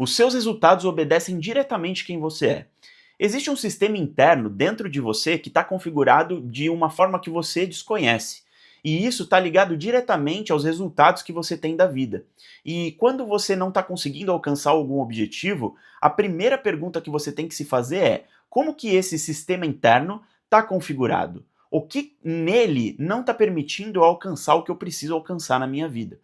Os seus resultados obedecem diretamente quem você é. Existe um sistema interno dentro de você que está configurado de uma forma que você desconhece. E isso está ligado diretamente aos resultados que você tem da vida. E quando você não está conseguindo alcançar algum objetivo, a primeira pergunta que você tem que se fazer é: como que esse sistema interno está configurado? O que nele não está permitindo eu alcançar o que eu preciso alcançar na minha vida?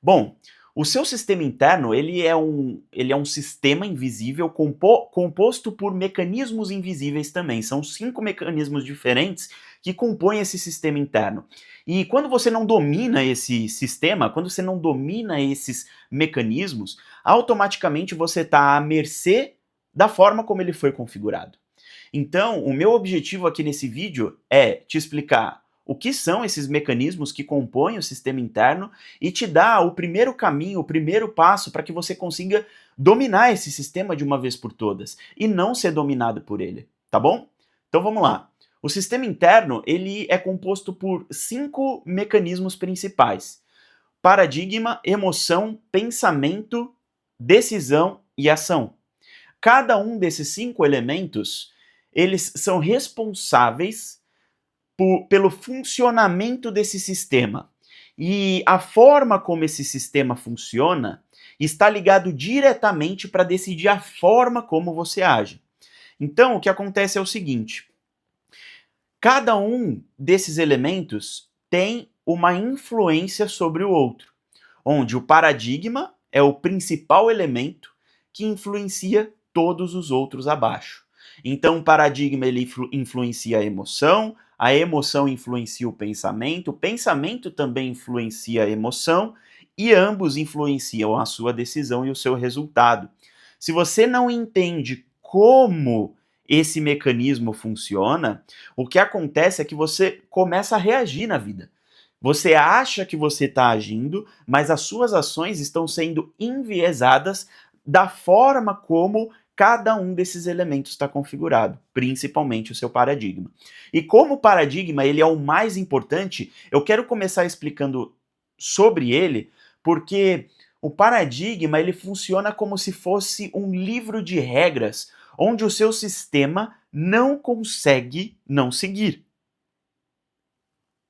Bom, o seu sistema interno ele é um sistema invisível composto por mecanismos invisíveis também. São 5 mecanismos diferentes que compõem esse sistema interno. E quando você não domina esse sistema, quando você não domina esses mecanismos, automaticamente você está à mercê da forma como ele foi configurado. Então, o meu objetivo aqui nesse vídeo é te explicar o que são esses mecanismos que compõem o sistema interno e te dar o primeiro caminho, o primeiro passo para que você consiga dominar esse sistema de uma vez por todas e não ser dominado por ele, tá bom? Então vamos lá. O sistema interno ele é composto por 5 mecanismos principais: paradigma, emoção, pensamento, decisão e ação. Cada um desses 5 elementos, eles são responsáveis pelo funcionamento desse sistema. E a forma como esse sistema funciona está ligado diretamente para decidir a forma como você age. Então, o que acontece é o seguinte: cada um desses elementos tem uma influência sobre o outro, onde o paradigma é o principal elemento que influencia todos os outros abaixo. Então, o paradigma ele influencia a emoção influencia o pensamento também influencia a emoção, e ambos influenciam a sua decisão e o seu resultado. Se você não entende como esse mecanismo funciona, o que acontece é que você começa a reagir na vida. Você acha que você está agindo, mas as suas ações estão sendo enviesadas da forma como cada um desses elementos está configurado, principalmente o seu paradigma. E como o paradigma ele é o mais importante, eu quero começar explicando sobre ele, porque o paradigma ele funciona como se fosse um livro de regras, onde o seu sistema não consegue não seguir.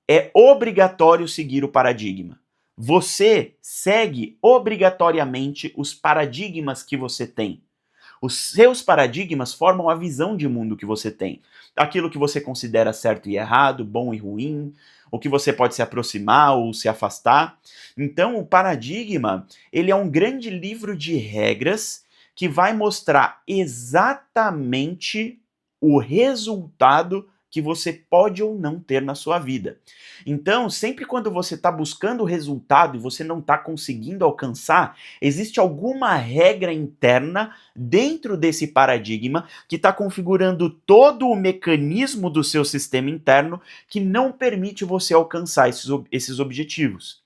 É obrigatório seguir o paradigma. Você segue obrigatoriamente os paradigmas que você tem. Os seus paradigmas formam a visão de mundo que você tem. Aquilo que você considera certo e errado, bom e ruim, o que você pode se aproximar ou se afastar. Então, o paradigma, ele é um grande livro de regras que vai mostrar exatamente o resultado que você pode ou não ter na sua vida. Então, sempre quando você está buscando o resultado e você não está conseguindo alcançar, existe alguma regra interna dentro desse paradigma que está configurando todo o mecanismo do seu sistema interno que não permite você alcançar esses objetivos.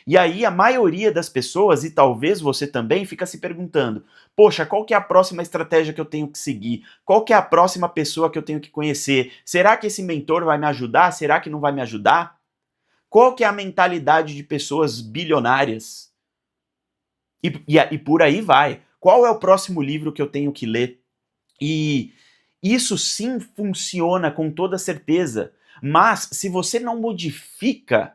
E aí a maioria das pessoas, e talvez você também, fica se perguntando: poxa, qual que é a próxima estratégia que eu tenho que seguir? Qual que é a próxima pessoa que eu tenho que conhecer? Será que esse mentor vai me ajudar? Será que não vai me ajudar? Qual que é a mentalidade de pessoas bilionárias? E por aí vai. Qual é o próximo livro que eu tenho que ler? E isso sim funciona com toda certeza, mas se você não modifica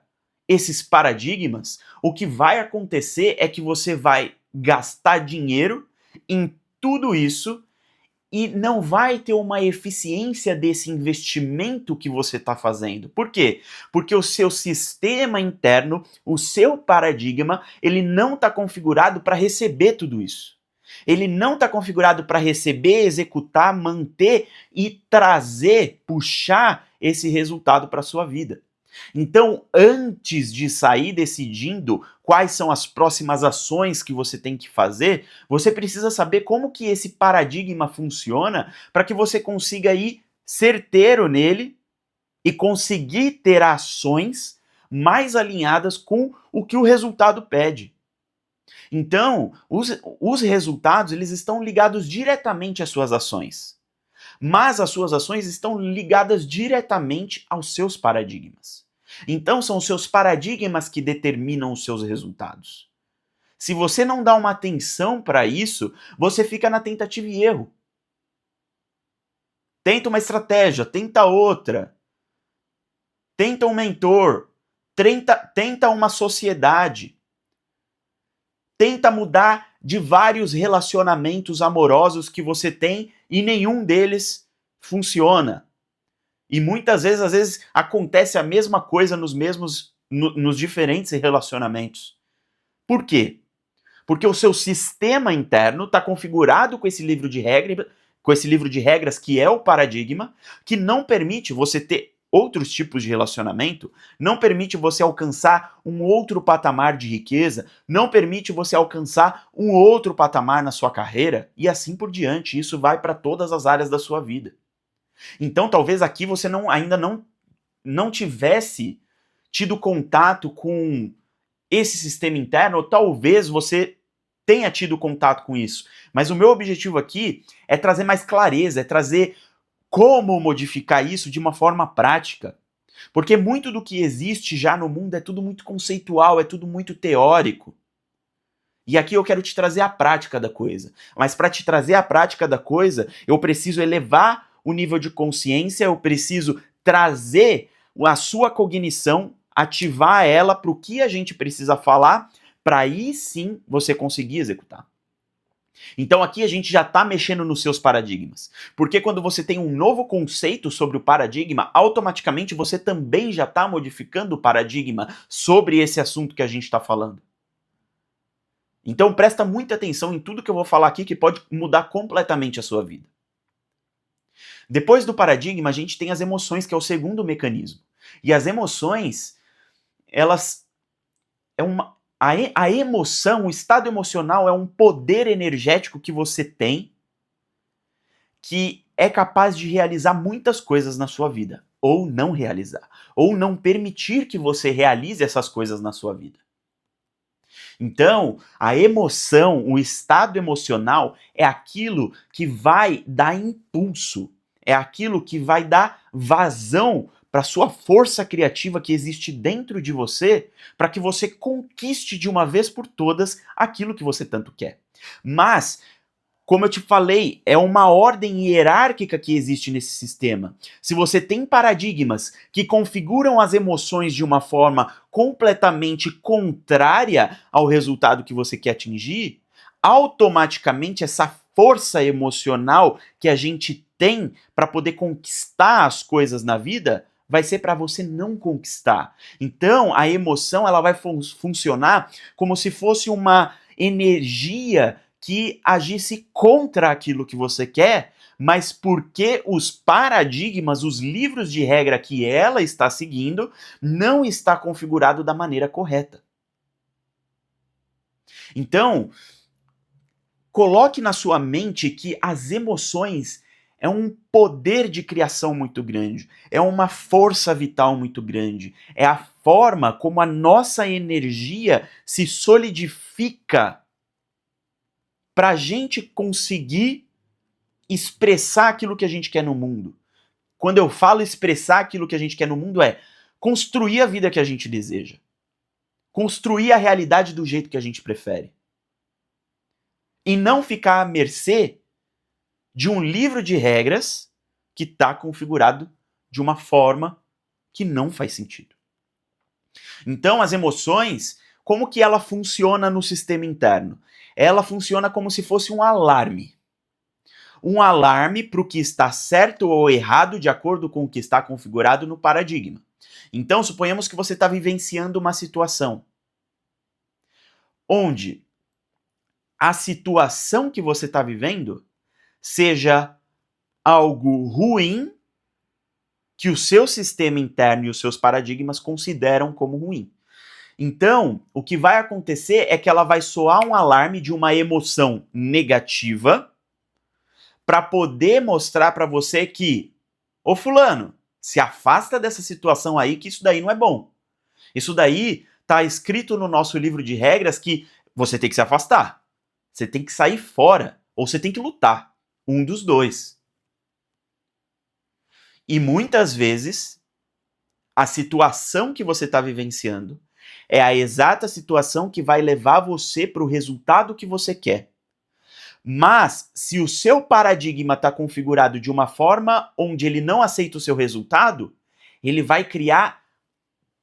esses paradigmas, o que vai acontecer é que você vai gastar dinheiro em tudo isso e não vai ter uma eficiência desse investimento que você está fazendo. Por quê? Porque o seu sistema interno, o seu paradigma, ele não está configurado para receber tudo isso. Ele não está configurado para receber, executar, manter e trazer, puxar esse resultado para a sua vida. Então, antes de sair decidindo quais são as próximas ações que você tem que fazer, você precisa saber como que esse paradigma funciona para que você consiga ir certeiro nele e conseguir ter ações mais alinhadas com o que o resultado pede. Então, os resultados eles estão ligados diretamente às suas ações, mas as suas ações estão ligadas diretamente aos seus paradigmas. Então, são os seus paradigmas que determinam os seus resultados. Se você não dá uma atenção para isso, você fica na tentativa e erro. Tenta uma estratégia, tenta outra. Tenta um mentor, tenta uma sociedade. Tenta mudar de vários relacionamentos amorosos que você tem e nenhum deles funciona. E muitas vezes, às vezes, acontece a mesma coisa nos diferentes relacionamentos. Por quê? Porque o seu sistema interno está configurado com esse livro de regras que é o paradigma, que não permite você ter outros tipos de relacionamento, não permite você alcançar um outro patamar de riqueza, não permite você alcançar um outro patamar na sua carreira e assim por diante. Isso vai para todas as áreas da sua vida. Então, talvez aqui você ainda não tivesse tido contato com esse sistema interno, ou talvez você tenha tido contato com isso. Mas o meu objetivo aqui é trazer mais clareza, é trazer como modificar isso de uma forma prática. Porque muito do que existe já no mundo é tudo muito conceitual, é tudo muito teórico. E aqui eu quero te trazer a prática da coisa. Mas para te trazer a prática da coisa, eu preciso elevar o nível de consciência, eu preciso trazer a sua cognição, ativar ela para o que a gente precisa falar, para aí sim você conseguir executar. Então aqui a gente já está mexendo nos seus paradigmas. Porque quando você tem um novo conceito sobre o paradigma, automaticamente você também já está modificando o paradigma sobre esse assunto que a gente está falando. Então presta muita atenção em tudo que eu vou falar aqui que pode mudar completamente a sua vida. Depois do paradigma, a gente tem as emoções, que é o segundo mecanismo. E as emoções, elas a emoção, o estado emocional é um poder energético que você tem que é capaz de realizar muitas coisas na sua vida, ou não realizar, ou não permitir que você realize essas coisas na sua vida. Então, a emoção, o estado emocional é aquilo que vai dar impulso, é aquilo que vai dar vazão para a sua força criativa que existe dentro de você, para que você conquiste de uma vez por todas aquilo que você tanto quer. Mas, como eu te falei, é uma ordem hierárquica que existe nesse sistema. Se você tem paradigmas que configuram as emoções de uma forma completamente contrária ao resultado que você quer atingir, automaticamente essa força emocional que a gente tem para poder conquistar as coisas na vida vai ser para você não conquistar. Então, a emoção ela vai funcionar como se fosse uma energia que agisse contra aquilo que você quer, mas porque os paradigmas, os livros de regra que ela está seguindo, não está configurado da maneira correta. Então, coloque na sua mente que as emoções é um poder de criação muito grande, é uma força vital muito grande, é a forma como a nossa energia se solidifica para a gente conseguir expressar aquilo que a gente quer no mundo. Quando eu falo expressar aquilo que a gente quer no mundo é construir a vida que a gente deseja. Construir a realidade do jeito que a gente prefere. E não ficar à mercê de um livro de regras que está configurado de uma forma que não faz sentido. Então, as emoções, como que ela funciona no sistema interno? Ela funciona como se fosse um alarme. Um alarme para o que está certo ou errado de acordo com o que está configurado no paradigma. Então, suponhamos que você está vivenciando uma situação onde a situação que você está vivendo seja algo ruim que o seu sistema interno e os seus paradigmas consideram como ruim. Então, o que vai acontecer é que ela vai soar um alarme de uma emoção negativa para poder mostrar para você que, ô fulano, se afasta dessa situação aí que isso daí não é bom. Isso daí tá escrito no nosso livro de regras que você tem que se afastar. Você tem que sair fora ou você tem que lutar. Um dos dois. E muitas vezes a situação que você está vivenciando É a exata situação que vai levar você para o resultado que você quer. Mas, se o seu paradigma está configurado de uma forma onde ele não aceita o seu resultado, ele vai criar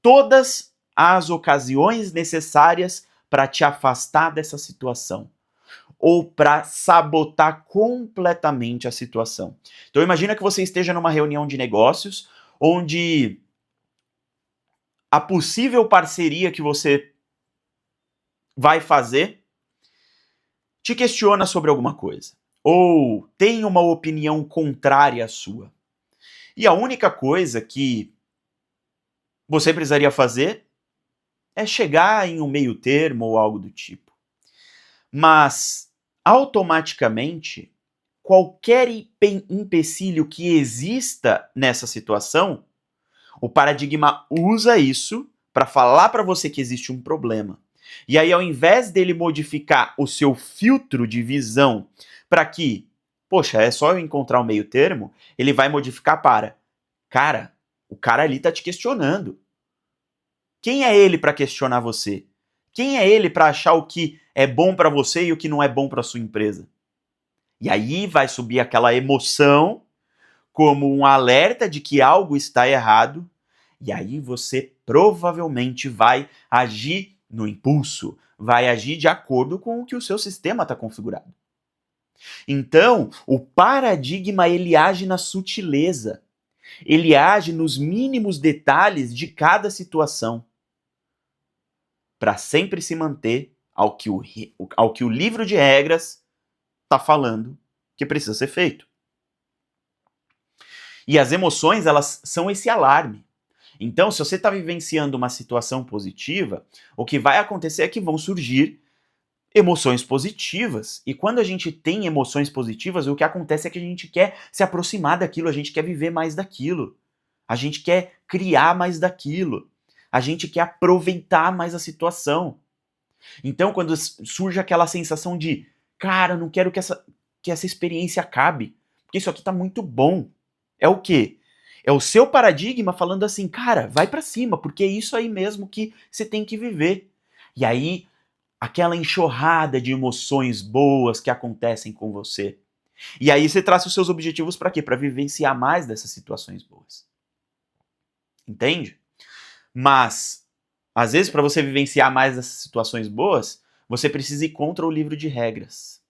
todas as ocasiões necessárias para te afastar dessa situação ou para sabotar completamente a situação. Então imagina que você esteja numa reunião de negócios onde a possível parceria que você vai fazer te questiona sobre alguma coisa ou tem uma opinião contrária à sua. E a única coisa que você precisaria fazer é chegar em um meio termo ou algo do tipo. Mas, automaticamente, qualquer empecilho que exista nessa situação, o paradigma usa isso para falar para você que existe um problema. E aí, ao invés dele modificar o seu filtro de visão para que, poxa, é só eu encontrar um meio termo, ele vai modificar para, cara, o cara ali tá te questionando. Quem é ele para questionar você? Quem é ele para achar o que é bom para você e o que não é bom para sua empresa? E aí vai subir aquela emoção como um alerta de que algo está errado, e aí você provavelmente vai agir no impulso, vai agir de acordo com o que o seu sistema está configurado. Então, o paradigma ele age na sutileza, ele age nos mínimos detalhes de cada situação, para sempre se manter ao que o livro de regras está falando que precisa ser feito. E as emoções, elas são esse alarme. Então, se você está vivenciando uma situação positiva, o que vai acontecer é que vão surgir emoções positivas. E quando a gente tem emoções positivas, o que acontece é que a gente quer se aproximar daquilo, a gente quer viver mais daquilo. A gente quer criar mais daquilo. A gente quer aproveitar mais a situação. Então, quando surge aquela sensação de, cara, eu não quero que essa experiência acabe, porque isso aqui tá muito bom. É o quê? É o seu paradigma falando assim, cara, vai pra cima, porque é isso aí mesmo que você tem que viver. E aí, aquela enxurrada de emoções boas que acontecem com você. E aí você traça os seus objetivos para quê? Para vivenciar mais dessas situações boas. Entende? Mas, às vezes, para você vivenciar mais dessas situações boas, você precisa ir contra o livro de regras.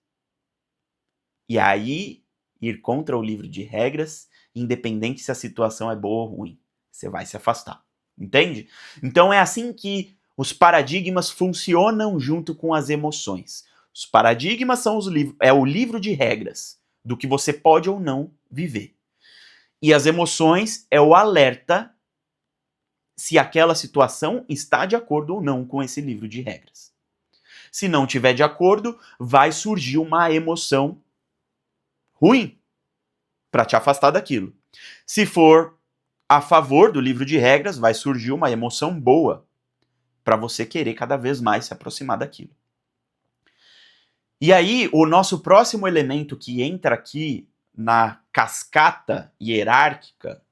E aí, ir contra o livro de regras, independente se a situação é boa ou ruim, você vai se afastar. Entende? Então é assim que os paradigmas funcionam junto com as emoções. Os paradigmas são é o livro de regras do que você pode ou não viver. E as emoções é o alerta se aquela situação está de acordo ou não com esse livro de regras. Se não tiver de acordo, vai surgir uma emoção ruim para te afastar daquilo. Se for a favor do livro de regras, vai surgir uma emoção boa para você querer cada vez mais se aproximar daquilo. E aí, o nosso próximo elemento que entra aqui na cascata hierárquica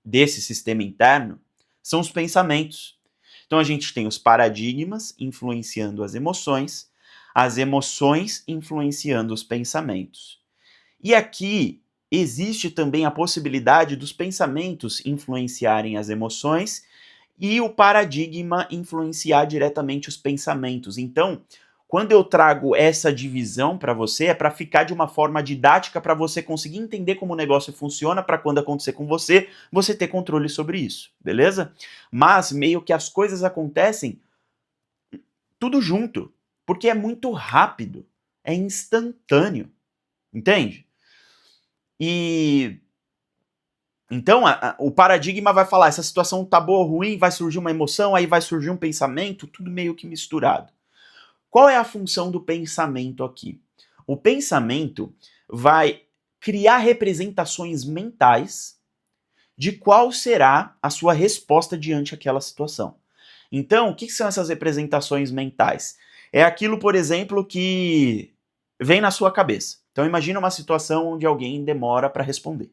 desse sistema interno são os pensamentos. Então a gente tem os paradigmas influenciando as emoções influenciando os pensamentos. E aqui existe também a possibilidade dos pensamentos influenciarem as emoções e o paradigma influenciar diretamente os pensamentos. Então, quando eu trago essa divisão para você, é para ficar de uma forma didática para você conseguir entender como o negócio funciona, para quando acontecer com você, você ter controle sobre isso, beleza? Mas meio que as coisas acontecem tudo junto, porque é muito rápido, é instantâneo, entende? E então o paradigma vai falar, essa situação tá boa ou ruim, vai surgir uma emoção, aí vai surgir um pensamento, tudo meio que misturado. Qual é a função do pensamento aqui? O pensamento vai criar representações mentais de qual será a sua resposta diante aquela situação. Então, o que são essas representações mentais? É aquilo, por exemplo, que vem na sua cabeça. Então, imagina uma situação onde alguém demora para responder.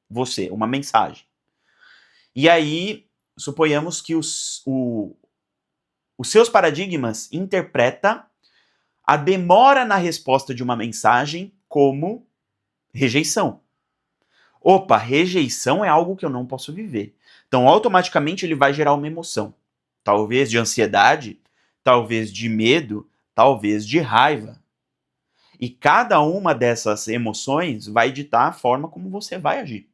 Você, uma mensagem. E aí, suponhamos que Os seus paradigmas interpretam a demora na resposta de uma mensagem como rejeição. Opa, rejeição é algo que eu não posso viver. Então, automaticamente, ele vai gerar uma emoção. Talvez de ansiedade, talvez de medo, talvez de raiva. E cada uma dessas emoções vai ditar a forma como você vai agir.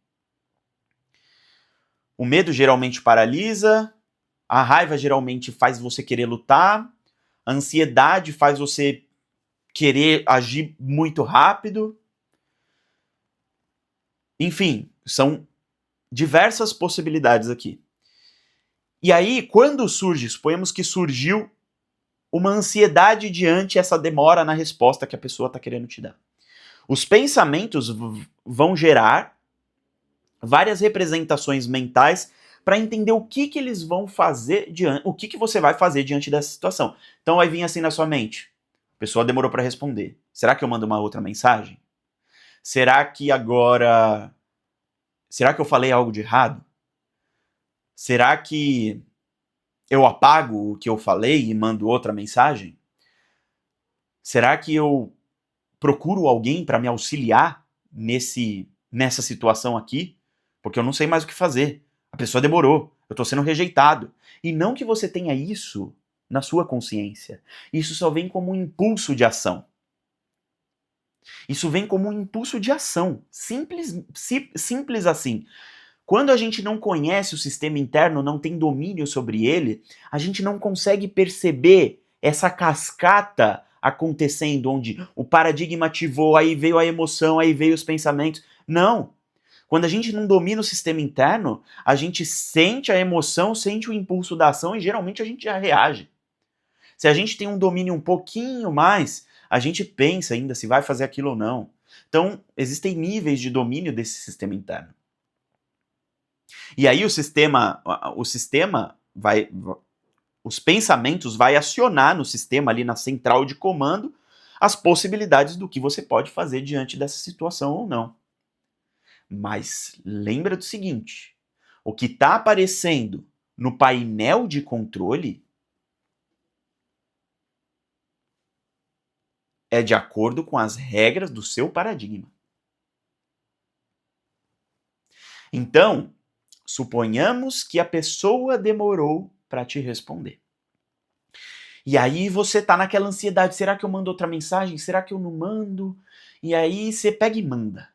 O medo geralmente paralisa, a raiva geralmente faz você querer lutar, a ansiedade faz você querer agir muito rápido. Enfim, são diversas possibilidades aqui. E aí, quando surge, suponhamos que surgiu uma ansiedade diante essa demora na resposta que a pessoa está querendo te dar. Os pensamentos vão gerar várias representações mentais para entender o que eles vão fazer diante, o que você vai fazer diante dessa situação. Então vai vir assim na sua mente: a pessoa demorou para responder. Será que eu mando uma outra mensagem? Será que agora... Será que eu falei algo de errado? Será que eu apago o que eu falei e mando outra mensagem? Será que eu procuro alguém para me auxiliar nessa situação aqui? Porque eu não sei mais o que fazer. A pessoa demorou. Eu estou sendo rejeitado. E não que você tenha isso na sua consciência. Isso só vem como um impulso de ação. Isso vem como um impulso de ação. Simples assim. Quando a gente não conhece o sistema interno, não tem domínio sobre ele, a gente não consegue perceber essa cascata acontecendo, onde o paradigma ativou, aí veio a emoção, aí veio os pensamentos. Não. Quando a gente não domina o sistema interno, a gente sente a emoção, sente o impulso da ação e geralmente a gente já reage. Se a gente tem um domínio um pouquinho mais, a gente pensa ainda se vai fazer aquilo ou não. Então, existem níveis de domínio desse sistema interno. E aí o sistema vai... Os pensamentos vai acionar no sistema, ali na central de comando, as possibilidades do que você pode fazer diante dessa situação ou não. Mas lembra do seguinte: o que está aparecendo no painel de controle é de acordo com as regras do seu paradigma. Então, suponhamos que a pessoa demorou para te responder. E aí você tá naquela ansiedade: será que eu mando outra mensagem? Será que eu não mando? E aí você pega e manda.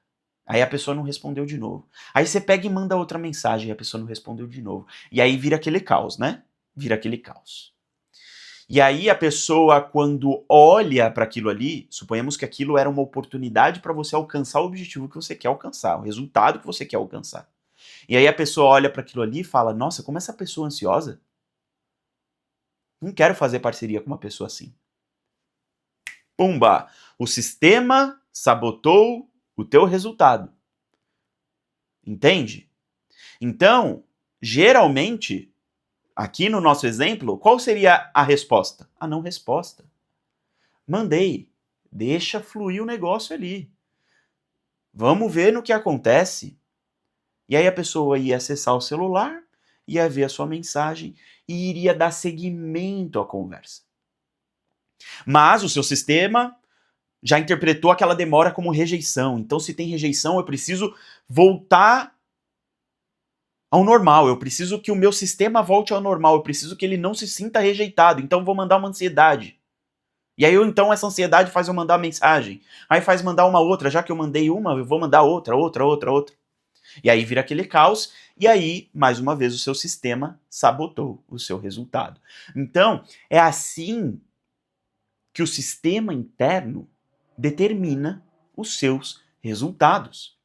Aí a pessoa não respondeu de novo. Aí você pega e manda outra mensagem e a pessoa não respondeu de novo. E aí vira aquele caos, né? Vira aquele caos. E aí a pessoa, quando olha para aquilo ali, suponhamos que aquilo era uma oportunidade para você alcançar o objetivo que você quer alcançar, o resultado que você quer alcançar. E aí a pessoa olha para aquilo ali e fala: nossa, como essa pessoa é ansiosa. Não quero fazer parceria com uma pessoa assim. Pumba! O sistema sabotou o teu resultado. Entende? Então, geralmente, aqui no nosso exemplo, qual seria a resposta? A não resposta. Mandei. Deixa fluir o negócio ali. Vamos ver no que acontece. E aí a pessoa ia acessar o celular, ia ver a sua mensagem e iria dar seguimento à conversa. Mas o seu sistema já interpretou aquela demora como rejeição. Então, se tem rejeição, eu preciso voltar ao normal. Eu preciso que o meu sistema volte ao normal. Eu preciso que ele não se sinta rejeitado. Então, vou mandar uma ansiedade. E aí, então, essa ansiedade faz eu mandar mensagem. Aí faz mandar uma outra. Já que eu mandei uma, eu vou mandar outra. E aí vira aquele caos. E aí, mais uma vez, o seu sistema sabotou o seu resultado. Então, é assim que o sistema interno determina os seus resultados.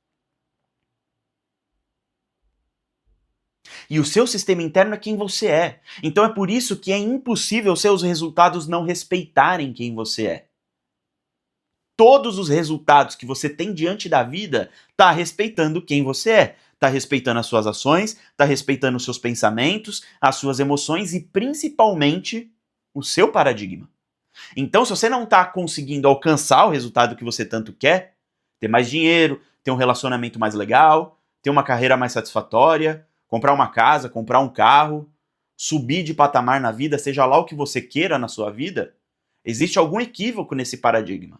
E o seu sistema interno é quem você é. Então é por isso que é impossível seus resultados não respeitarem quem você é. Todos os resultados que você tem diante da vida tá respeitando quem você é. Tá respeitando as suas ações, tá respeitando os seus pensamentos, as suas emoções e principalmente o seu paradigma. Então, se você não está conseguindo alcançar o resultado que você tanto quer, ter mais dinheiro, ter um relacionamento mais legal, ter uma carreira mais satisfatória, comprar uma casa, comprar um carro, subir de patamar na vida, seja lá o que você queira na sua vida, existe algum equívoco nesse paradigma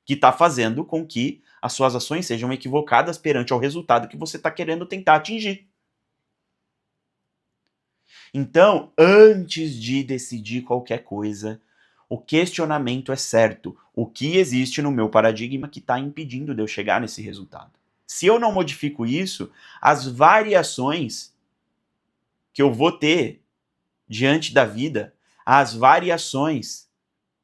que está fazendo com que as suas ações sejam equivocadas perante ao resultado que você está querendo tentar atingir. Então, antes de decidir qualquer coisa, o questionamento é certo. O que existe no meu paradigma que está impedindo de eu chegar nesse resultado? Se eu não modifico isso, as variações que eu vou ter diante da vida, as variações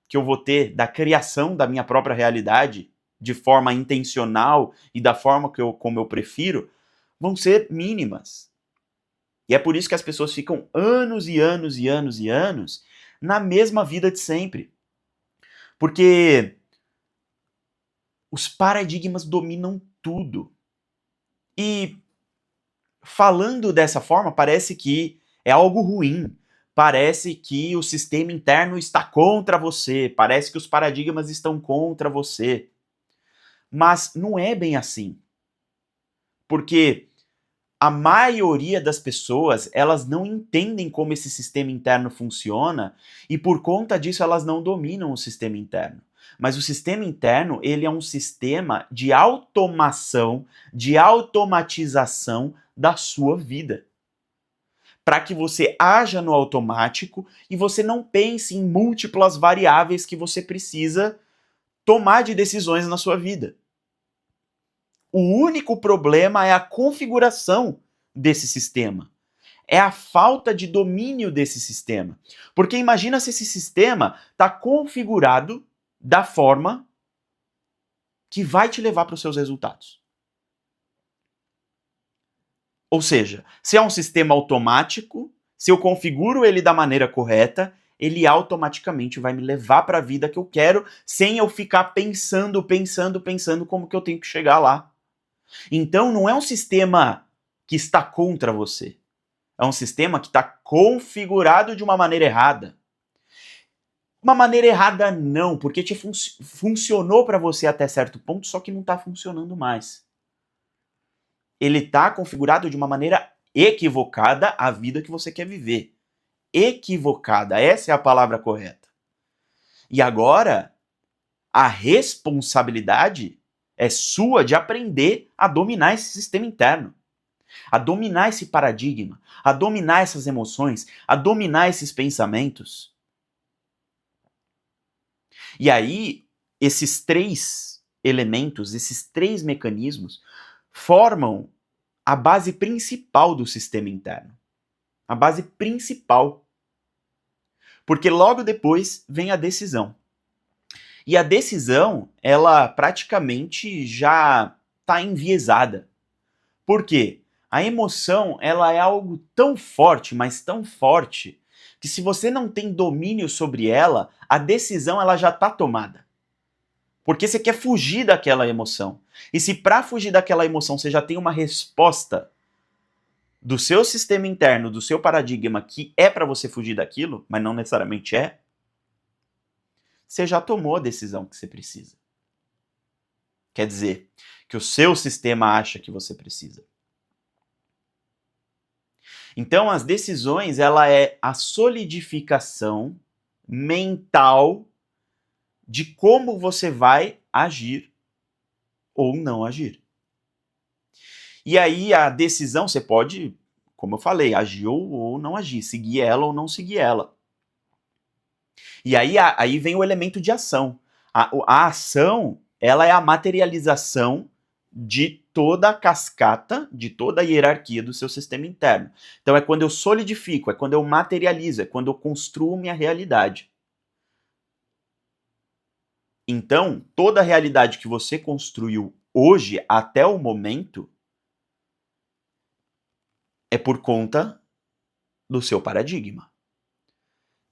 que eu vou ter da criação da minha própria realidade, de forma intencional e da forma como eu prefiro, vão ser mínimas. E é por isso que as pessoas ficam anos e anos e anos e anos na mesma vida de sempre. Porque os paradigmas dominam tudo. E falando dessa forma, parece que é algo ruim. Parece que o sistema interno está contra você. Parece que os paradigmas estão contra você. Mas não é bem assim. Porque a maioria das pessoas, elas não entendem como esse sistema interno funciona e por conta disso elas não dominam o sistema interno. Mas o sistema interno, ele é um sistema de automação, de automatização da sua vida. Para que você haja no automático e você não pense em múltiplas variáveis que você precisa tomar de decisões na sua vida. O único problema é a configuração desse sistema. É a falta de domínio desse sistema. Porque imagina se esse sistema está configurado da forma que vai te levar para os seus resultados. Ou seja, se é um sistema automático, se eu configuro ele da maneira correta, ele automaticamente vai me levar para a vida que eu quero, sem eu ficar pensando como que eu tenho que chegar lá. Então não é um sistema que está contra você. É um sistema que está configurado de uma maneira errada. Uma maneira errada não, porque funcionou para você até certo ponto, só que não está funcionando mais. Ele está configurado de uma maneira equivocada a vida que você quer viver. Equivocada, essa é a palavra correta. E agora, a responsabilidade é sua de aprender a dominar esse sistema interno, a dominar esse paradigma, a dominar essas emoções, a dominar esses pensamentos. E aí, esses três elementos, esses três mecanismos, formam a base principal do sistema interno. A base principal. Porque logo depois vem a decisão. E a decisão, ela praticamente já está enviesada. Por quê? A emoção, ela é algo tão forte, mas tão forte, que se você não tem domínio sobre ela, a decisão ela já está tomada. Porque você quer fugir daquela emoção. E se para fugir daquela emoção você já tem uma resposta do seu sistema interno, do seu paradigma, que é para você fugir daquilo, mas não necessariamente é, você já tomou a decisão que você precisa. Quer dizer, que o seu sistema acha que você precisa. Então, as decisões, ela é a solidificação mental de como você vai agir ou não agir. E aí, a decisão, você pode, como eu falei, agir ou não agir, seguir ela ou não seguir ela. E aí vem o elemento de ação. A ação, ela é a materialização de toda a cascata, de toda a hierarquia do seu sistema interno. Então é quando eu solidifico, é quando eu materializo, é quando eu construo minha realidade. Então, toda a realidade que você construiu hoje, até o momento, é por conta do seu paradigma.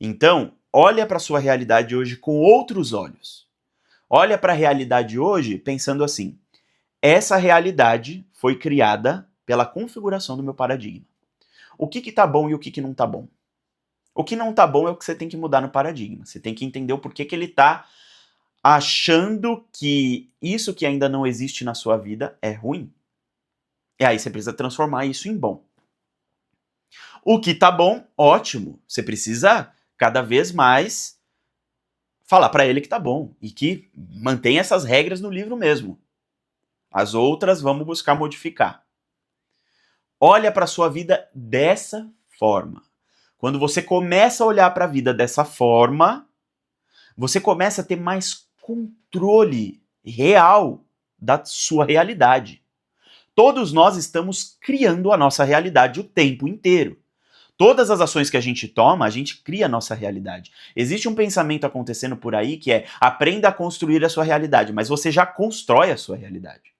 Então, olha para a sua realidade hoje com outros olhos. Olha para a realidade hoje pensando assim: essa realidade foi criada pela configuração do meu paradigma. O que tá bom e o que não tá bom? O que não tá bom é o que você tem que mudar no paradigma. Você tem que entender o porquê que ele tá achando que isso que ainda não existe na sua vida é ruim. E aí você precisa transformar isso em bom. O que tá bom, ótimo. Você precisa cada vez mais falar para ele que tá bom e que mantém essas regras no livro mesmo. As outras vamos buscar modificar. Olha para sua vida dessa forma. Quando você começa a olhar para a vida dessa forma, você começa a ter mais controle real da sua realidade. Todos nós estamos criando a nossa realidade o tempo inteiro. Todas as ações que a gente toma, a gente cria a nossa realidade. Existe um pensamento acontecendo por aí que é: aprenda a construir a sua realidade, mas você já constrói a sua realidade.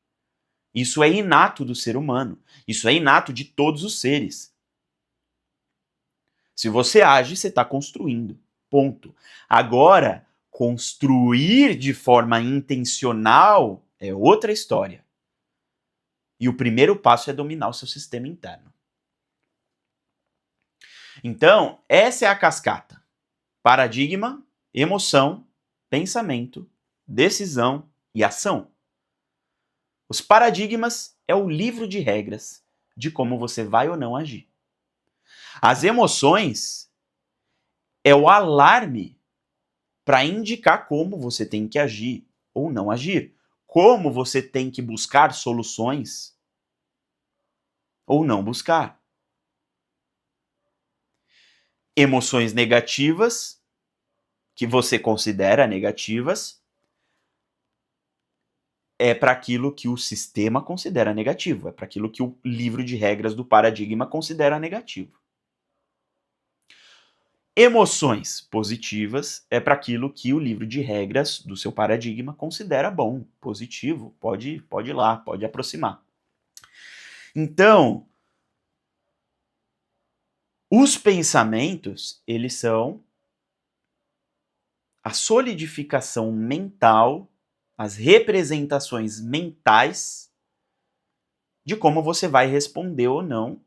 Isso é inato do ser humano. Isso é inato de todos os seres. Se você age, você está construindo. Ponto. Agora, construir de forma intencional é outra história. E o primeiro passo é dominar o seu sistema interno. Então, essa é a cascata: paradigma, emoção, pensamento, decisão e ação. Os paradigmas é o livro de regras de como você vai ou não agir. As emoções é o alarme para indicar como você tem que agir ou não agir, como você tem que buscar soluções ou não buscar. Emoções negativas, que você considera negativas, é para aquilo que o sistema considera negativo, é para aquilo que o livro de regras do paradigma considera negativo. Emoções positivas é para aquilo que o livro de regras do seu paradigma considera bom, positivo, pode ir lá, pode aproximar. Então, os pensamentos, eles são a solidificação mental, as representações mentais de como você vai responder ou não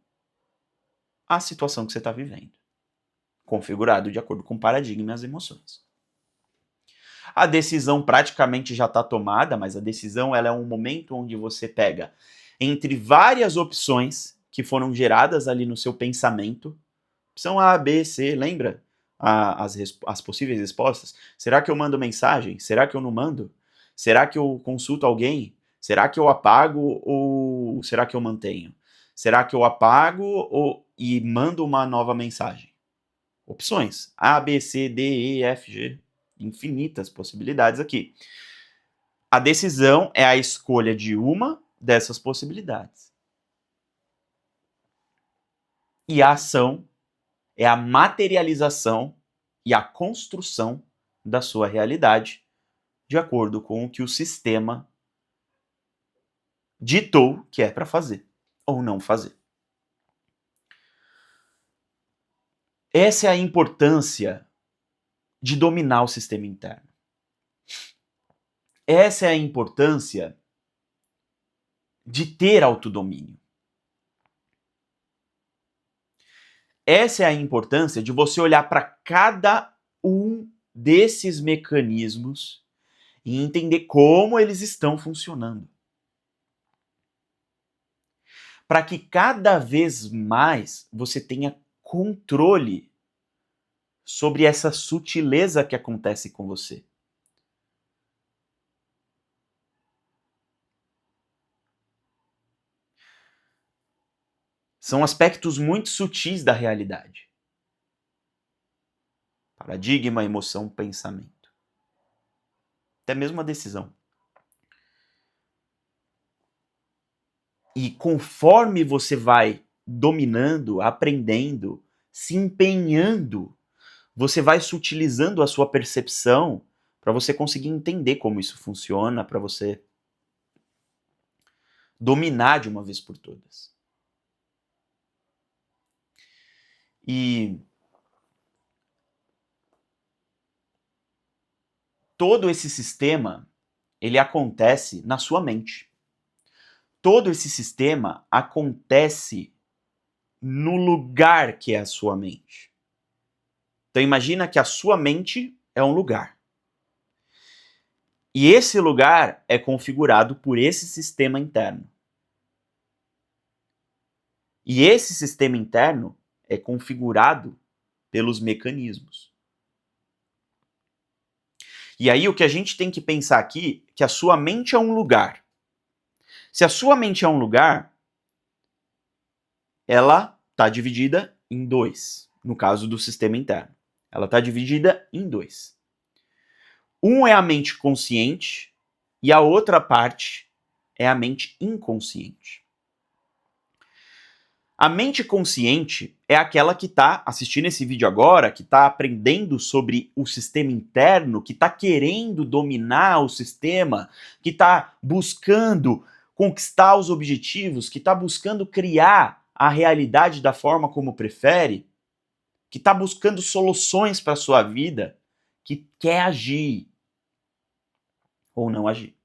à situação que você está vivendo, configurado de acordo com o paradigma e as emoções. A decisão praticamente já está tomada, mas a decisão ela é um momento onde você pega entre várias opções que foram geradas ali no seu pensamento. Opção A, B, C, lembra? As possíveis respostas. Será que eu mando mensagem? Será que eu não mando? Será que eu consulto alguém? Será que eu apago ou será que eu mantenho? Será que eu apago e mando uma nova mensagem? Opções. A, B, C, D, E, F, G. Infinitas possibilidades aqui. A decisão é a escolha de uma dessas possibilidades. E a ação é a materialização e a construção da sua realidade de acordo com o que o sistema ditou que é para fazer ou não fazer. Essa é a importância de dominar o sistema interno. Essa é a importância de ter autodomínio. Essa é a importância de você olhar para cada um desses mecanismos e entender como eles estão funcionando. Para que cada vez mais você tenha controle sobre essa sutileza que acontece com você. São aspectos muito sutis da realidade. Paradigma, emoção, pensamento. Até mesmo a decisão. E conforme você vai dominando, aprendendo, se empenhando, você vai sutilizando a sua percepção para você conseguir entender como isso funciona, para você dominar de uma vez por todas. E todo esse sistema, ele acontece na sua mente. Todo esse sistema acontece no lugar que é a sua mente. Então imagina que a sua mente é um lugar. E esse lugar é configurado por esse sistema interno. E esse sistema interno é configurado pelos mecanismos. E aí o que a gente tem que pensar aqui é que a sua mente é um lugar. Se a sua mente é um lugar, ela está dividida em dois, no caso do sistema interno. Ela está dividida em dois. Um é a mente consciente e a outra parte é a mente inconsciente. A mente consciente é aquela que está assistindo esse vídeo agora, que está aprendendo sobre o sistema interno, que está querendo dominar o sistema, que está buscando conquistar os objetivos, que está buscando criar a realidade da forma como prefere, que está buscando soluções para a sua vida, que quer agir ou não agir.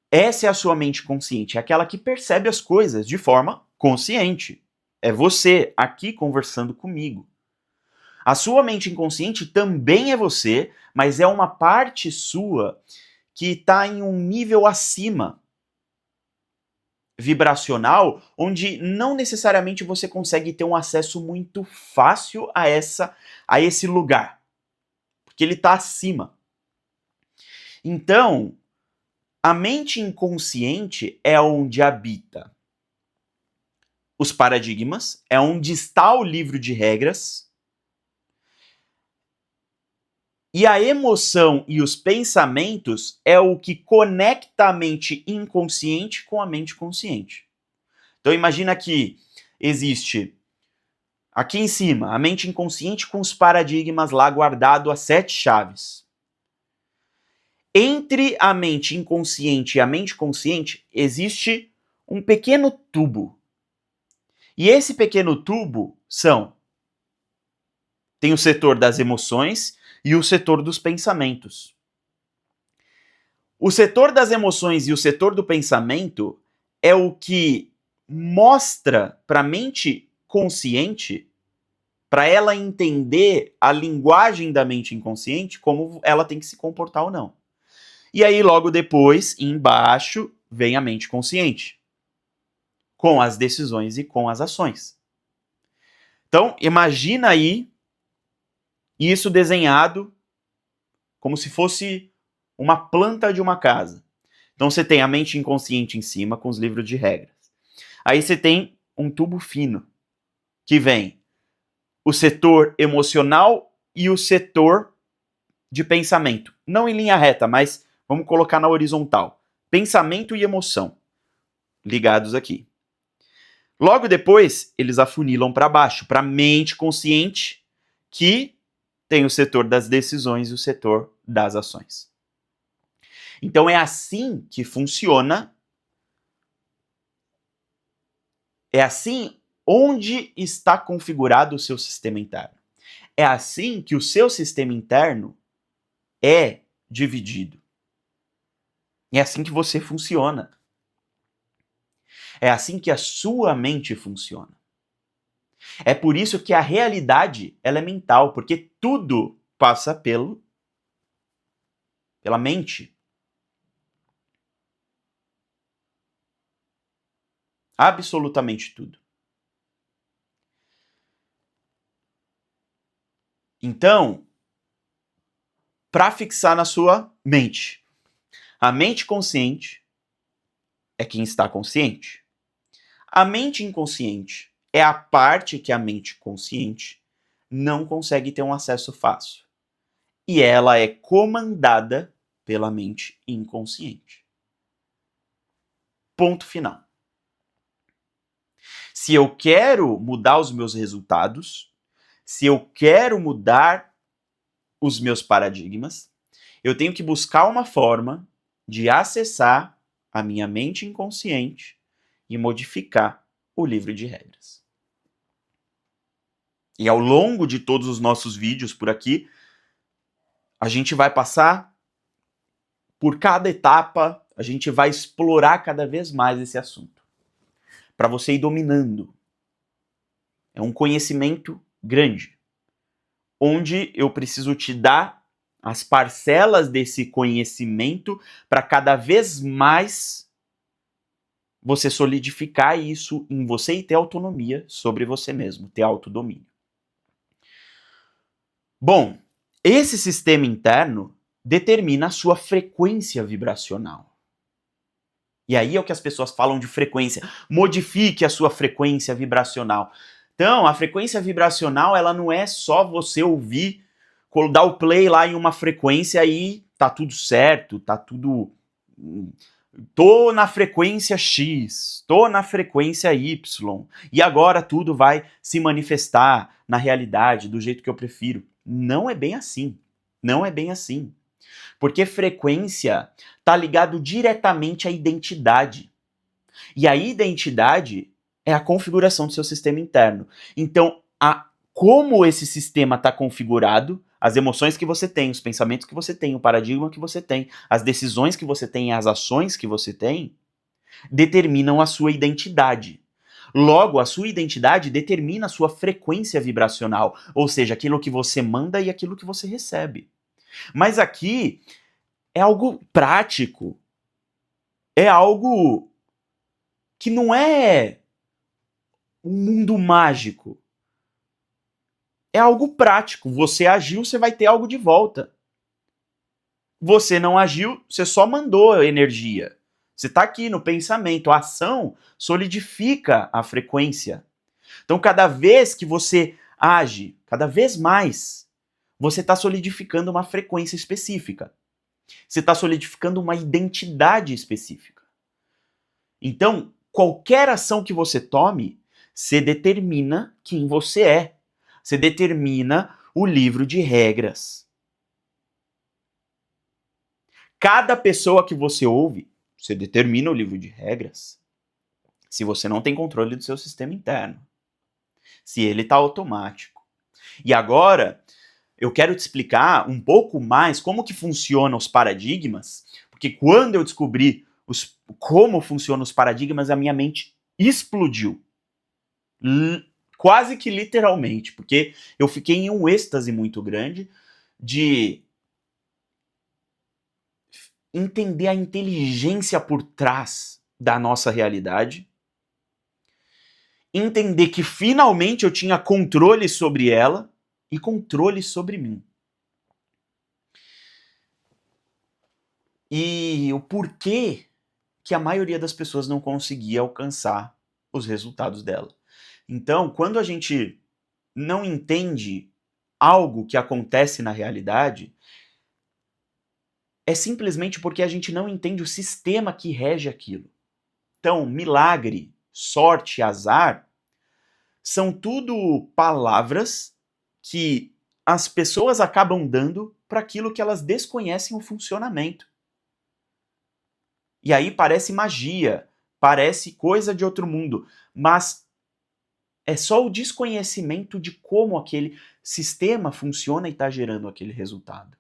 Essa é a sua mente consciente, é aquela que percebe as coisas de forma consciente. É você aqui conversando comigo. A sua mente inconsciente também é você, mas é uma parte sua que está em um nível acima vibracional, onde não necessariamente você consegue ter um acesso muito fácil a esse lugar, porque ele está acima. Então, a mente inconsciente é onde habita os paradigmas, é onde está o livro de regras, e a emoção e os pensamentos é o que conecta a mente inconsciente com a mente consciente. Então imagina que existe aqui em cima a mente inconsciente com os paradigmas lá guardado as 7 chaves. Entre a mente inconsciente e a mente consciente existe um pequeno tubo. E esse pequeno tubo tem o setor das emoções e o setor dos pensamentos. O setor das emoções e o setor do pensamento é o que mostra para a mente consciente, para ela entender a linguagem da mente inconsciente, como ela tem que se comportar ou não. E aí, logo depois, embaixo, vem a mente consciente, com as decisões e com as ações. Então, imagina aí isso desenhado como se fosse uma planta de uma casa. Então você tem a mente inconsciente em cima com os livros de regras. Aí você tem um tubo fino, que vem o setor emocional e o setor de pensamento. Não em linha reta, mas vamos colocar na horizontal. Pensamento e emoção ligados aqui. Logo depois, eles afunilam para baixo, para a mente consciente, que tem o setor das decisões e o setor das ações. Então é assim que funciona. É assim onde está configurado o seu sistema interno. É assim que o seu sistema interno é dividido. É assim que você funciona. É assim que a sua mente funciona. É por isso que a realidade ela é mental, porque tudo passa pela mente. Absolutamente tudo. Então, para fixar na sua mente, a mente consciente é quem está consciente. A mente inconsciente é a parte que a mente consciente não consegue ter um acesso fácil. E ela é comandada pela mente inconsciente. Ponto final. Se eu quero mudar os meus resultados, se eu quero mudar os meus paradigmas, eu tenho que buscar uma forma de acessar a minha mente inconsciente e modificar o livro de regras. E ao longo de todos os nossos vídeos por aqui, a gente vai passar por cada etapa, a gente vai explorar cada vez mais esse assunto, para você ir dominando. É um conhecimento grande, onde eu preciso te dar as parcelas desse conhecimento para cada vez mais você solidificar isso em você e ter autonomia sobre você mesmo, ter autodomínio. Bom, esse sistema interno determina a sua frequência vibracional. E aí é o que as pessoas falam de frequência. Modifique a sua frequência vibracional. Então, a frequência vibracional, ela não é só você ouvir, dar o play lá em uma frequência e tá tudo certo, tá tudo... Tô na frequência X, tô na frequência Y, e agora tudo vai se manifestar na realidade do jeito que eu prefiro. Não é bem assim. Não é bem assim. Porque frequência está ligado diretamente à identidade. E a identidade é a configuração do seu sistema interno. Então, como esse sistema está configurado, as emoções que você tem, os pensamentos que você tem, o paradigma que você tem, as decisões que você tem, as ações que você tem, determinam a sua identidade. Logo, a sua identidade determina a sua frequência vibracional, ou seja, aquilo que você manda e aquilo que você recebe. Mas aqui é algo prático, é algo que não é um mundo mágico. É algo prático. Você agiu, você vai ter algo de volta. Você não agiu, você só mandou energia. Você está aqui no pensamento. A ação solidifica a frequência. Então, cada vez que você age, cada vez mais, você está solidificando uma frequência específica. Você está solidificando uma identidade específica. Então, qualquer ação que você tome, você determina quem você é. Você determina o livro de regras. Cada pessoa que você ouve, você determina o livro de regras. Se você não tem controle do seu sistema interno. Se ele está automático. E agora, eu quero te explicar um pouco mais como que funcionam os paradigmas, porque quando eu descobri como funcionam os paradigmas, a minha mente explodiu. Quase que literalmente, porque eu fiquei em um êxtase muito grande de entender a inteligência por trás da nossa realidade, entender que finalmente eu tinha controle sobre ela e controle sobre mim. E o porquê que a maioria das pessoas não conseguia alcançar os resultados dela. Então, quando a gente não entende algo que acontece na realidade, é simplesmente porque a gente não entende o sistema que rege aquilo. Então, milagre, sorte, azar, são tudo palavras que as pessoas acabam dando para aquilo que elas desconhecem o funcionamento. E aí parece magia, parece coisa de outro mundo, mas é só o desconhecimento de como aquele sistema funciona e está gerando aquele resultado.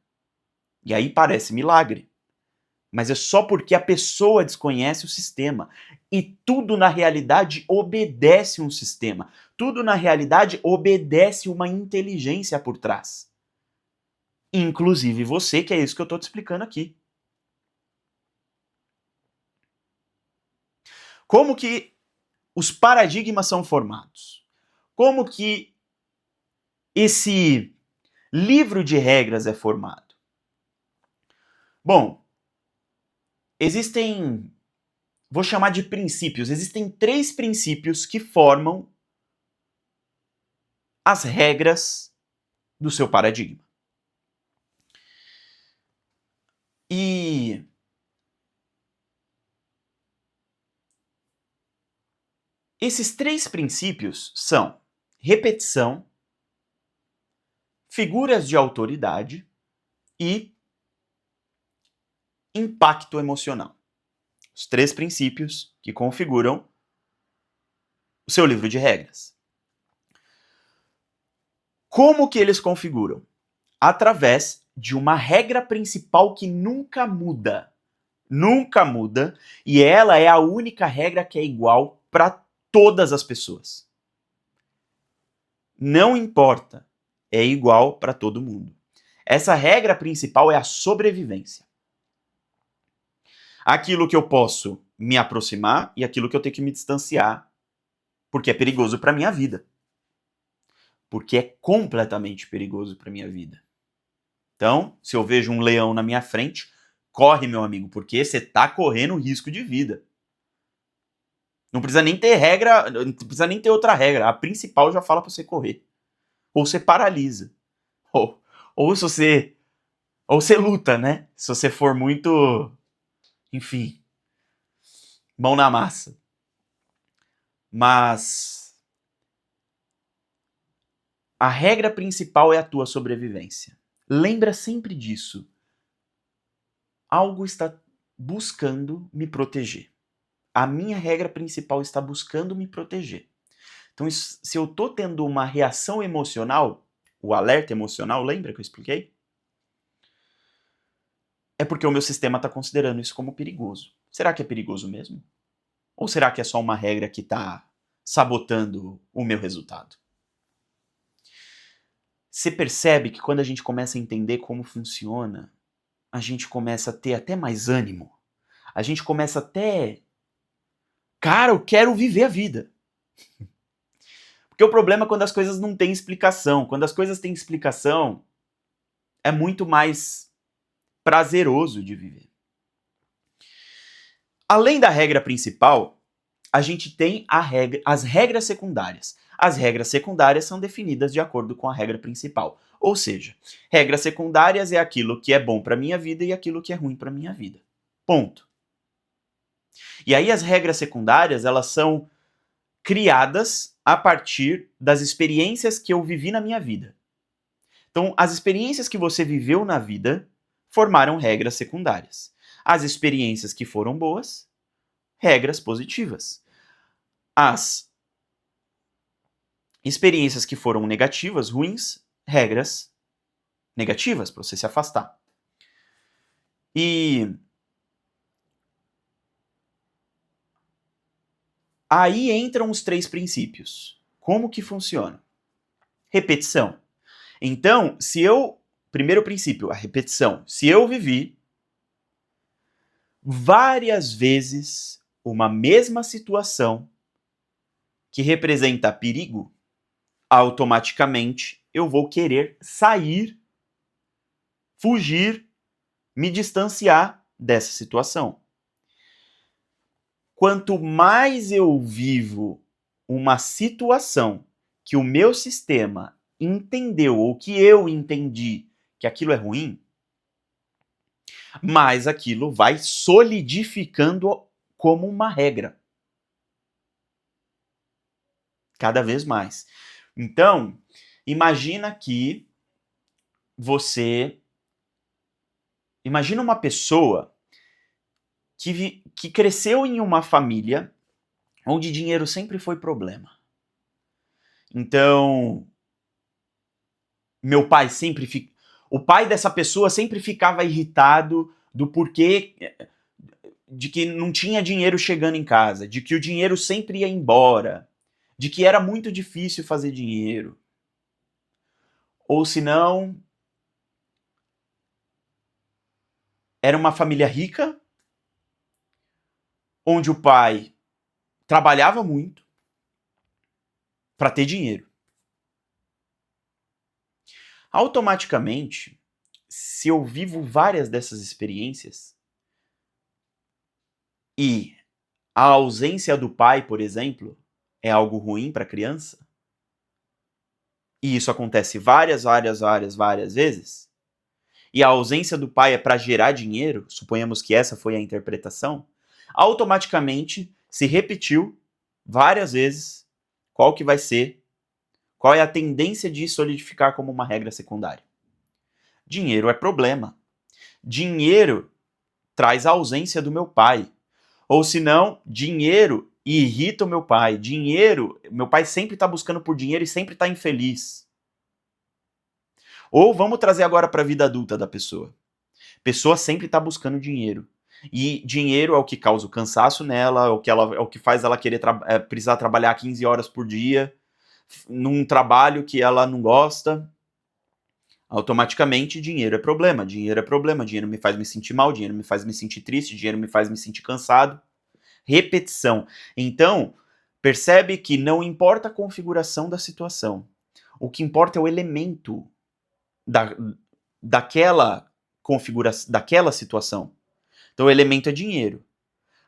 E aí parece milagre. Mas é só porque a pessoa desconhece o sistema. E tudo na realidade obedece um sistema. Tudo na realidade obedece uma inteligência por trás. Inclusive você, que é isso que eu estou te explicando aqui. Como que os paradigmas são formados? Como que esse livro de regras é formado? Bom, existem, vou chamar de princípios, existem 3 princípios que formam as regras do seu paradigma. E esses 3 princípios são repetição, figuras de autoridade e impacto emocional. Os 3 princípios que configuram o seu livro de regras. Como que eles configuram? Através de uma regra principal que nunca muda. Nunca muda, e ela é a única regra que é igual para todas as pessoas. Não importa, é igual para todo mundo. Essa regra principal é a sobrevivência. Aquilo que eu posso me aproximar e aquilo que eu tenho que me distanciar, porque é perigoso para minha vida. Porque é completamente perigoso para minha vida. Então, se eu vejo um leão na minha frente, corre, meu amigo, porque você tá correndo risco de vida. Não precisa nem ter regra, não precisa nem ter outra regra. A principal já fala para você correr. Ou você paralisa. Ou se você. Ou você luta, né? Se você for muito. Enfim. Mão na massa. Mas. A regra principal é a tua sobrevivência. Lembra sempre disso. Algo está buscando me proteger. A minha regra principal está buscando me proteger. Então, se eu estou tendo uma reação emocional, o alerta emocional, lembra que eu expliquei? É porque o meu sistema está considerando isso como perigoso. Será que é perigoso mesmo? Ou será que é só uma regra que está sabotando o meu resultado? Você percebe que quando a gente começa a entender como funciona, a gente começa a ter até mais ânimo. A gente começa até... Cara, eu quero viver a vida. Porque o problema é quando as coisas não têm explicação. Quando as coisas têm explicação, é muito mais prazeroso de viver. Além da regra principal, a gente tem as regras secundárias. As regras secundárias são definidas de acordo com a regra principal. Ou seja, regras secundárias é aquilo que é bom para minha vida e aquilo que é ruim para minha vida. Ponto. E aí as regras secundárias, elas são criadas a partir das experiências que eu vivi na minha vida. Então, as experiências que você viveu na vida formaram regras secundárias. As experiências que foram boas, regras positivas. As experiências que foram negativas, ruins, regras negativas para você se afastar. E aí entram os 3 princípios. Como que funciona? Repetição. Então, primeiro princípio, a repetição. Se eu vivi várias vezes uma mesma situação que representa perigo, automaticamente eu vou querer sair, fugir, me distanciar dessa situação. Quanto mais eu vivo uma situação que o meu sistema entendeu ou que eu entendi que aquilo é ruim, mais aquilo vai solidificando como uma regra. Cada vez mais. Então, imagina que imagina uma pessoa que cresceu em uma família onde dinheiro sempre foi problema. Então, o pai dessa pessoa sempre ficava irritado do porquê de que não tinha dinheiro chegando em casa, de que o dinheiro sempre ia embora, de que era muito difícil fazer dinheiro. Ou se não, era uma família rica, onde o pai trabalhava muito para ter dinheiro. Automaticamente, se eu vivo várias dessas experiências e a ausência do pai, por exemplo, é algo ruim para a criança, e isso acontece várias vezes, e a ausência do pai é para gerar dinheiro, suponhamos que essa foi a interpretação, automaticamente se repetiu várias vezes qual é a tendência de solidificar como uma regra secundária. Dinheiro é problema. Dinheiro traz a ausência do meu pai. Ou se não, dinheiro irrita o meu pai. Meu pai sempre está buscando por dinheiro e sempre está infeliz. Ou vamos trazer agora para a vida adulta da pessoa. A pessoa sempre está buscando dinheiro. E dinheiro é o que causa o cansaço nela, é o que faz ela querer precisar trabalhar 15 horas por dia, num trabalho que ela não gosta. Automaticamente, dinheiro é problema, dinheiro me faz me sentir mal, dinheiro me faz me sentir triste, dinheiro me faz me sentir cansado. repetição. Então, percebe que não importa a configuração da situação. O que importa é o elemento daquela configuração, daquela situação. Então, o elemento é dinheiro.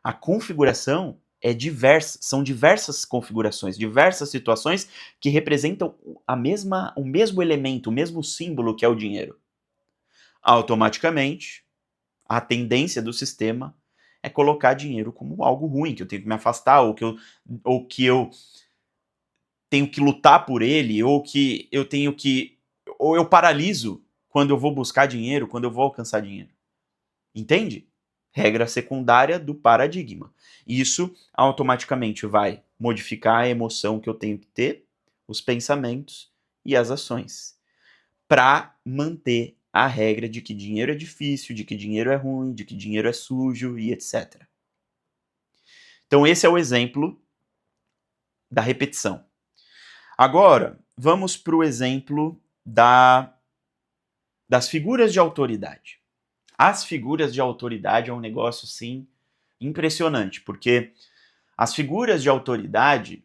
A configuração é diversa, são diversas configurações, diversas situações que representam o mesmo elemento, o mesmo símbolo que é o dinheiro. Automaticamente, a tendência do sistema é colocar dinheiro como algo ruim, que eu tenho que me afastar, ou que eu tenho que lutar por ele, ou eu paraliso quando eu vou buscar dinheiro, quando eu vou alcançar dinheiro. Entende? Regra secundária do paradigma. Isso automaticamente vai modificar a emoção que eu tenho que ter, os pensamentos e as ações, para manter a regra de que dinheiro é difícil, de que dinheiro é ruim, de que dinheiro é sujo e etc. Então esse é o exemplo da repetição. Agora, vamos para o exemplo das figuras de autoridade. As figuras de autoridade é um negócio, sim, impressionante, porque as figuras de autoridade,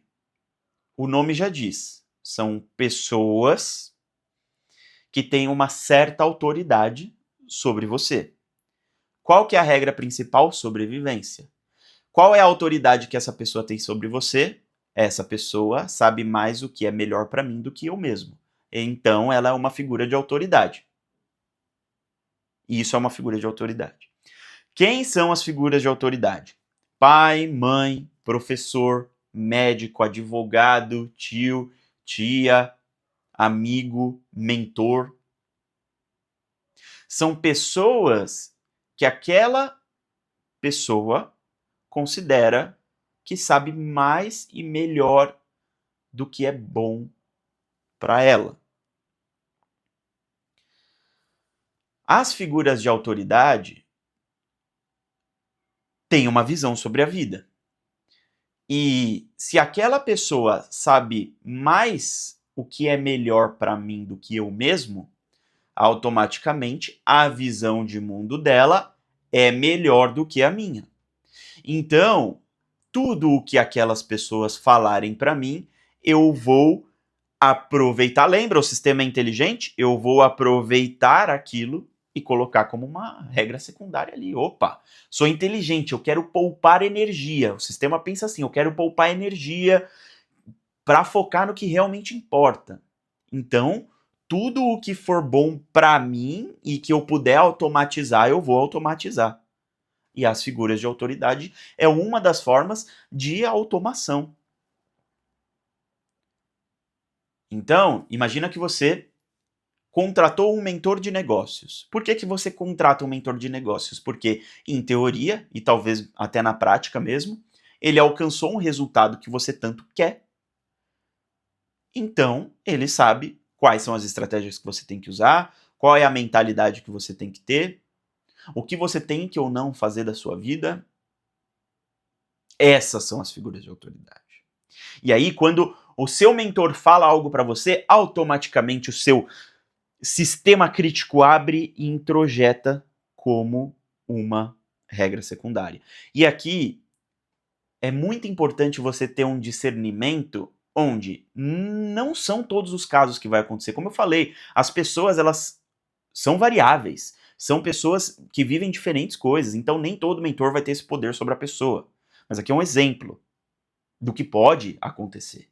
o nome já diz, são pessoas que têm uma certa autoridade sobre você. Qual que é a regra principal? Sobrevivência. Qual é a autoridade que essa pessoa tem sobre você? Essa pessoa sabe mais o que é melhor para mim do que eu mesmo. Então, ela é uma figura de autoridade. Isso é uma figura de autoridade. Quem são as figuras de autoridade? Pai, mãe, professor, médico, advogado, tio, tia, amigo, mentor. São pessoas que aquela pessoa considera que sabe mais e melhor do que é bom para ela. As figuras de autoridade têm uma visão sobre a vida. E se aquela pessoa sabe mais o que é melhor para mim do que eu mesmo, automaticamente a visão de mundo dela é melhor do que a minha. Então, tudo o que aquelas pessoas falarem para mim, eu vou aproveitar. Lembra, o sistema é inteligente? Eu vou aproveitar aquilo e colocar como uma regra secundária ali. Opa, sou inteligente, eu quero poupar energia. O sistema pensa assim, eu quero poupar energia para focar no que realmente importa. Então, tudo o que for bom para mim e que eu puder automatizar, eu vou automatizar. E as figuras de autoridade é uma das formas de automação. Então, imagina que você contratou um mentor de negócios. Por que você contrata um mentor de negócios? Porque, em teoria, e talvez até na prática mesmo, ele alcançou um resultado que você tanto quer. Então, ele sabe quais são as estratégias que você tem que usar, qual é a mentalidade que você tem que ter, o que você tem que ou não fazer da sua vida. Essas são as figuras de autoridade. E aí, quando o seu mentor fala algo para você, automaticamente o seu sistema crítico abre e introjeta como uma regra secundária. E aqui é muito importante você ter um discernimento onde não são todos os casos que vai acontecer. Como eu falei, as pessoas elas são variáveis, são pessoas que vivem diferentes coisas, então nem todo mentor vai ter esse poder sobre a pessoa. Mas aqui é um exemplo do que pode acontecer.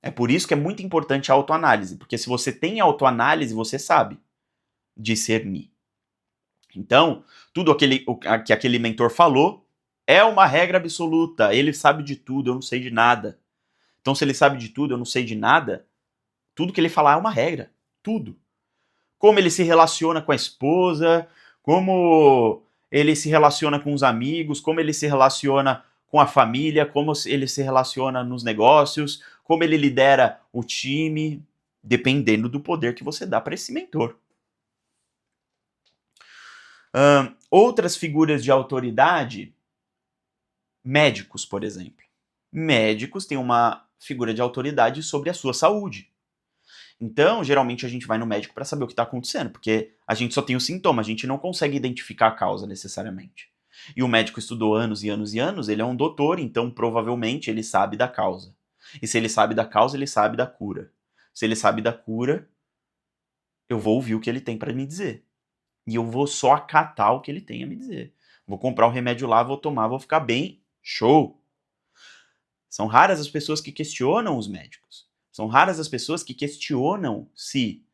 É por isso que é muito importante a autoanálise, porque se você tem autoanálise, você sabe discernir. Então, tudo que aquele mentor falou é uma regra absoluta. Ele sabe de tudo, eu não sei de nada. Então, se ele sabe de tudo, eu não sei de nada, tudo que ele falar é uma regra. Tudo. Como ele se relaciona com a esposa, como ele se relaciona com os amigos, como ele se relaciona com a família, como ele se relaciona nos negócios, como ele lidera o time, dependendo do poder que você dá para esse mentor. Outras figuras de autoridade, médicos, por exemplo. Médicos têm uma figura de autoridade sobre a sua saúde. Então, geralmente a gente vai no médico para saber o que está acontecendo, porque a gente só tem o sintoma, a gente não consegue identificar a causa necessariamente. E o médico estudou anos e anos e anos, ele é um doutor, então provavelmente ele sabe da causa. E se ele sabe da causa, ele sabe da cura. Se ele sabe da cura, eu vou ouvir o que ele tem para me dizer. E eu vou só acatar o que ele tem a me dizer. Vou comprar o remédio lá, vou tomar, vou ficar bem. Show! São raras as pessoas que questionam os médicos. São raras as pessoas que questionam se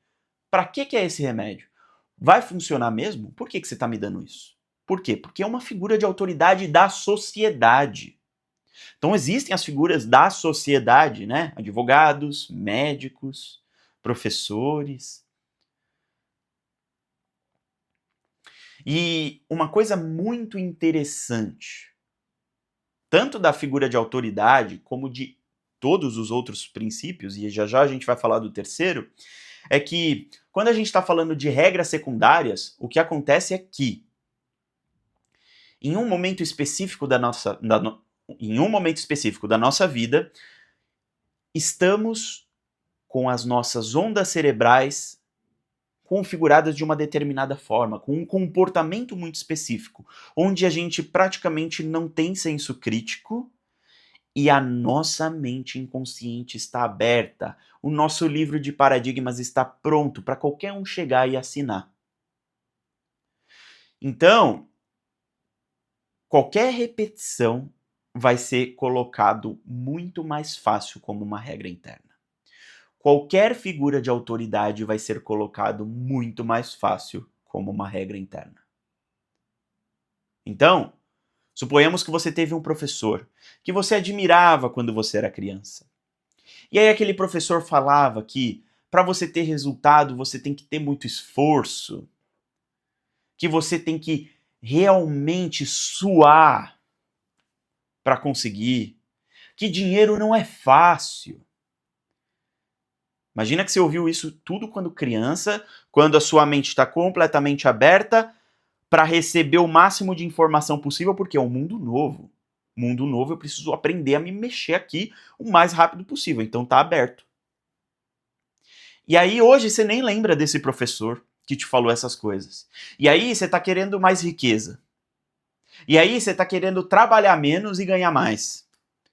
para que é esse remédio? Vai funcionar mesmo? Por que você está me dando isso? Por quê? Porque é uma figura de autoridade da sociedade. Então existem as figuras da sociedade, né? Advogados, médicos, professores. E uma coisa muito interessante, tanto da figura de autoridade como de todos os outros princípios, e já já a gente vai falar do terceiro, é que quando a gente está falando de regras secundárias, o que acontece é que em um momento específico da nossa vida, estamos com as nossas ondas cerebrais configuradas de uma determinada forma, com um comportamento muito específico, onde a gente praticamente não tem senso crítico e a nossa mente inconsciente está aberta. O nosso livro de paradigmas está pronto para qualquer um chegar e assinar. Então, qualquer repetição vai ser colocado muito mais fácil como uma regra interna. Qualquer figura de autoridade vai ser colocado muito mais fácil como uma regra interna. Então, suponhamos que você teve um professor que você admirava quando você era criança. E aí aquele professor falava que para você ter resultado você tem que ter muito esforço, que você tem que realmente suar para conseguir, que dinheiro não é fácil. Imagina que você ouviu isso tudo quando criança, quando a sua mente está completamente aberta para receber o máximo de informação possível, porque é um mundo novo. Mundo novo, eu preciso aprender a me mexer aqui o mais rápido possível, então tá aberto. E aí hoje você nem lembra desse professor que te falou essas coisas. E aí você tá querendo mais riqueza. E aí você tá querendo trabalhar menos e ganhar mais.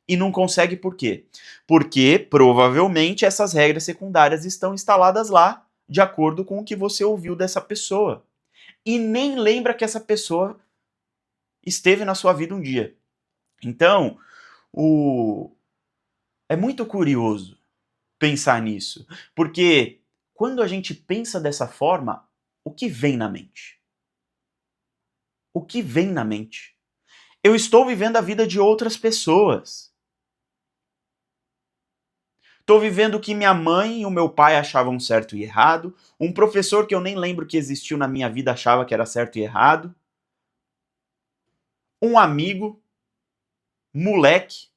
E não consegue por quê? Porque provavelmente essas regras secundárias estão instaladas lá de acordo com o que você ouviu dessa pessoa. E nem lembra que essa pessoa esteve na sua vida um dia. Então, é muito curioso pensar nisso, porque quando a gente pensa dessa forma, o que vem na mente? O que vem na mente? Eu estou vivendo a vida de outras pessoas. Estou vivendo o que minha mãe e o meu pai achavam certo e errado, um professor que eu nem lembro que existiu na minha vida achava que era certo e errado, um amigo, moleque,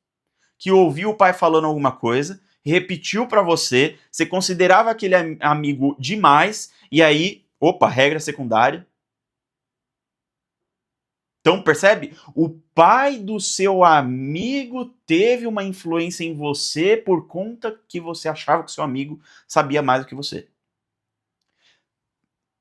que ouviu o pai falando alguma coisa, repetiu para você, você considerava aquele amigo demais, e aí, opa, regra secundária. Então, percebe? O pai do seu amigo teve uma influência em você por conta que você achava que seu amigo sabia mais do que você.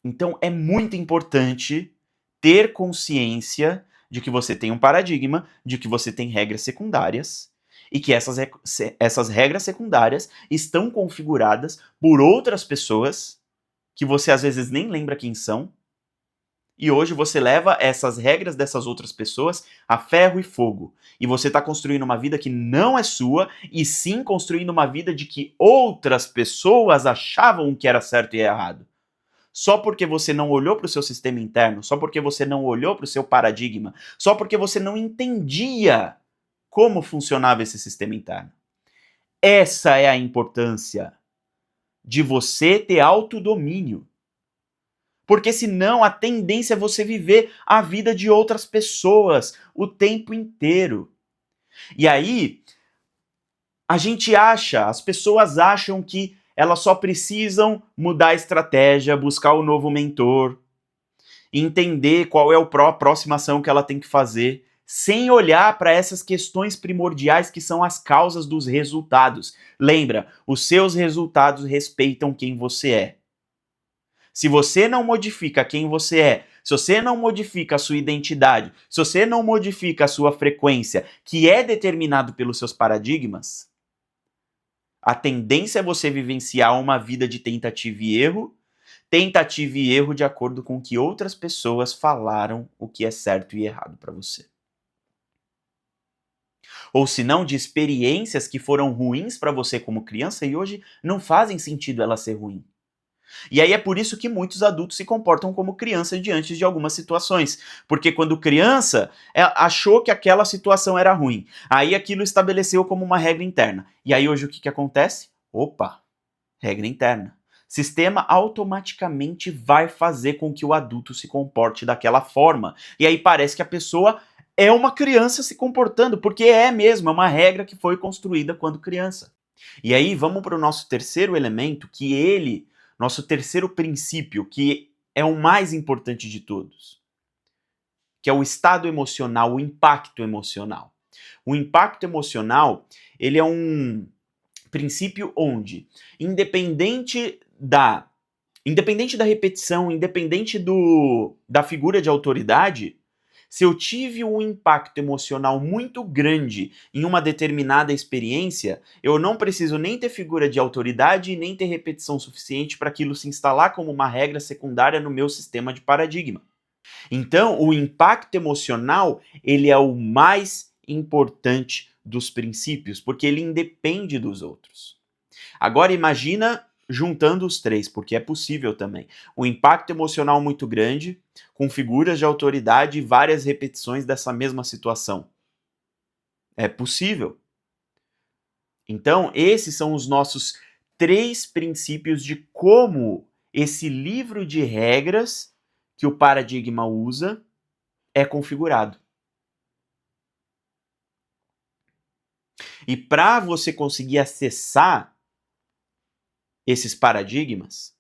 Então, é muito importante ter consciência de que você tem um paradigma, de que você tem regras secundárias, e que essas regras secundárias estão configuradas por outras pessoas que você às vezes nem lembra quem são, e hoje você leva essas regras dessas outras pessoas a ferro e fogo. E você está construindo uma vida que não é sua, e sim construindo uma vida de que outras pessoas achavam que era certo e errado. Só porque você não olhou para o seu sistema interno, só porque você não olhou para o seu paradigma, só porque você não entendia como funcionava esse sistema interno. Essa é a importância de você ter autodomínio. Porque senão a tendência é você viver a vida de outras pessoas o tempo inteiro. E aí, as pessoas acham que elas só precisam mudar a estratégia, buscar o novo mentor, entender qual é a próxima ação que ela tem que fazer, sem olhar para essas questões primordiais que são as causas dos resultados. Lembra, os seus resultados respeitam quem você é. Se você não modifica quem você é, se você não modifica a sua identidade, se você não modifica a sua frequência, que é determinado pelos seus paradigmas, a tendência é você vivenciar uma vida de tentativa e erro de acordo com o que outras pessoas falaram o que é certo e errado para você. Ou se não, de experiências que foram ruins para você como criança e hoje não fazem sentido ela ser ruim. E aí é por isso que muitos adultos se comportam como crianças diante de algumas situações. Porque quando criança, achou que aquela situação era ruim. Aí aquilo estabeleceu como uma regra interna. E aí hoje o que acontece? Opa, regra interna. Sistema automaticamente vai fazer com que o adulto se comporte daquela forma. E aí parece que a pessoa é uma criança se comportando, porque é mesmo, é uma regra que foi construída quando criança. E aí vamos para o nosso terceiro elemento, nosso terceiro princípio, que é o mais importante de todos, que é o estado emocional, o impacto emocional. O impacto emocional, ele é um princípio onde, independente da repetição, independente da figura de autoridade, se eu tive um impacto emocional muito grande em uma determinada experiência, eu não preciso nem ter figura de autoridade e nem ter repetição suficiente para aquilo se instalar como uma regra secundária no meu sistema de paradigma. Então, o impacto emocional, ele é o mais importante dos princípios, porque ele independe dos outros. Agora imagina juntando os três, porque é possível também. Um impacto emocional muito grande, com figuras de autoridade e várias repetições dessa mesma situação. É possível. Então, esses são os nossos 3 princípios de como esse livro de regras que o paradigma usa é configurado. E para você conseguir acessar esses paradigmas,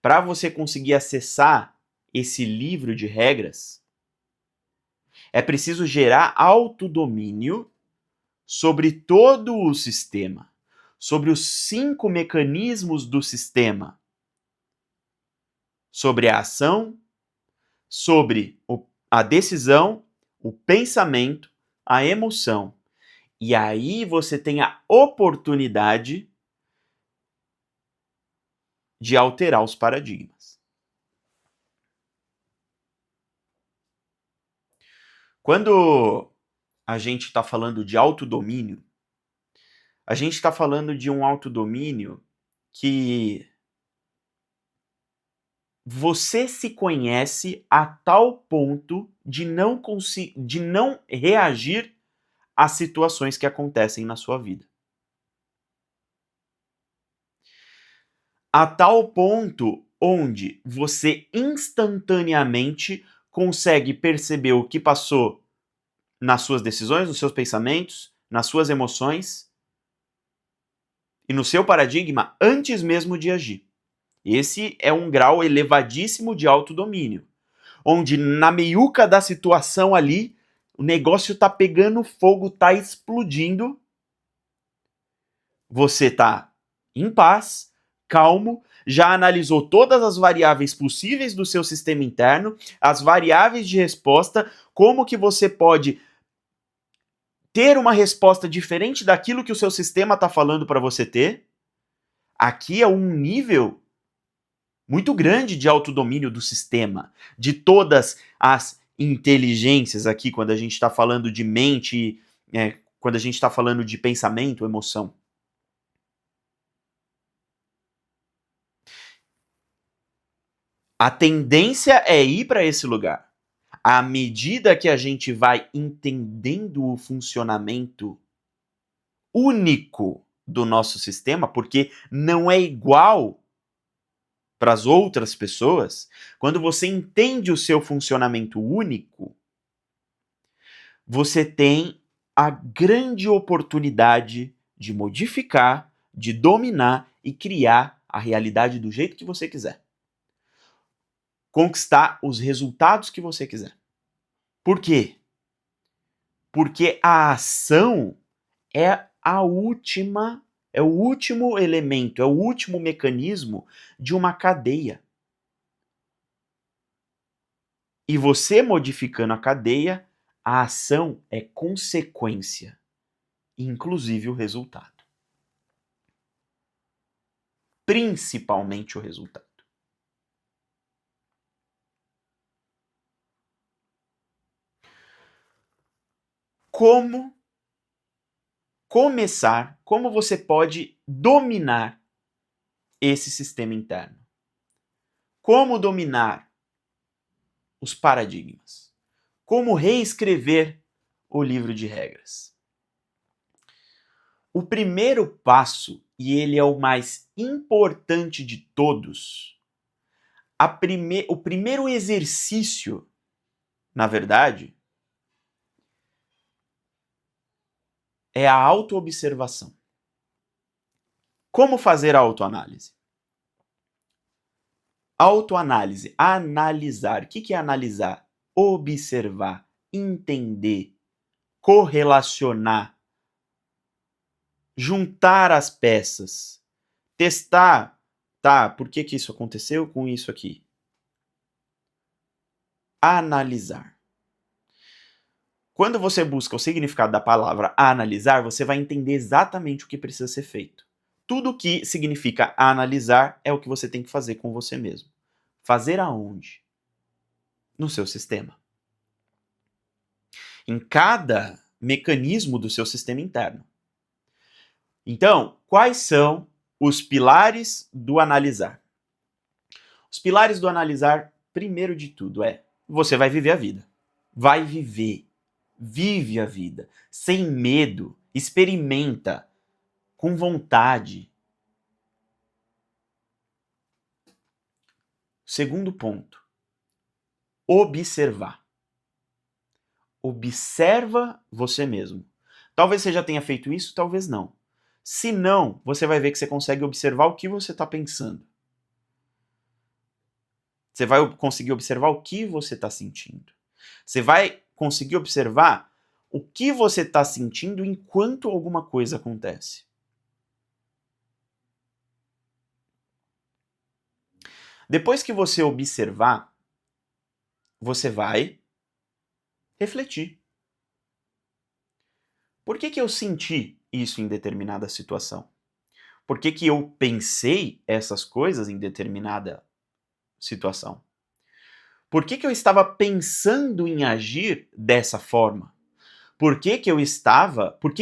para você conseguir acessar esse livro de regras, é preciso gerar autodomínio sobre todo o sistema, sobre os 5 mecanismos do sistema, sobre a ação, sobre a decisão, o pensamento, a emoção. E aí você tem a oportunidade de alterar os paradigmas. Quando a gente está falando de autodomínio, a gente está falando de um autodomínio que você se conhece a tal ponto de não reagir às situações que acontecem na sua vida. A tal ponto onde você instantaneamente consegue perceber o que passou nas suas decisões, nos seus pensamentos, nas suas emoções e no seu paradigma antes mesmo de agir. Esse é um grau elevadíssimo de autodomínio, onde na meiuca da situação ali, o negócio tá pegando fogo, tá explodindo, você tá em paz, calmo, já analisou todas as variáveis possíveis do seu sistema interno, as variáveis de resposta, como que você pode ter uma resposta diferente daquilo que o seu sistema está falando para você ter. Aqui é um nível muito grande de autodomínio do sistema, de todas as inteligências aqui, quando a gente está falando de mente, quando a gente está falando de pensamento, emoção. A tendência é ir para esse lugar. À medida que a gente vai entendendo o funcionamento único do nosso sistema, porque não é igual para as outras pessoas, quando você entende o seu funcionamento único, você tem a grande oportunidade de modificar, de dominar e criar a realidade do jeito que você quiser. Conquistar os resultados que você quiser. Por quê? Porque a ação é o último elemento, é o último mecanismo de uma cadeia. E você modificando a cadeia, a ação é consequência, inclusive o resultado. Principalmente o resultado. Como começar, como você pode dominar esse sistema interno? Como dominar os paradigmas? Como reescrever o livro de regras? O primeiro passo, e ele é o mais importante de todos, o primeiro exercício, na verdade, é a autoobservação. Como fazer a autoanálise? Autoanálise, analisar. O que é analisar? Observar, entender, correlacionar, juntar as peças, testar. Tá, por que isso aconteceu com isso aqui? Analisar. Quando você busca o significado da palavra analisar, você vai entender exatamente o que precisa ser feito. Tudo que significa analisar é o que você tem que fazer com você mesmo. Fazer aonde? No seu sistema. Em cada mecanismo do seu sistema interno. Então, quais são os pilares do analisar? Os pilares do analisar, primeiro de tudo, você vai viver a vida. Vai viver. Vive a vida. Sem medo. Experimenta. Com vontade. Segundo ponto. Observar. Observa você mesmo. Talvez você já tenha feito isso, talvez não. Se não, você vai ver que você consegue observar o que você está pensando. Você vai conseguir observar o que você está sentindo. Você vai conseguir observar o que você está sentindo enquanto alguma coisa acontece. Depois que você observar, você vai refletir. Por que eu senti isso em determinada situação? Por que eu pensei essas coisas em determinada situação? Por que eu estava pensando em agir dessa forma? Por que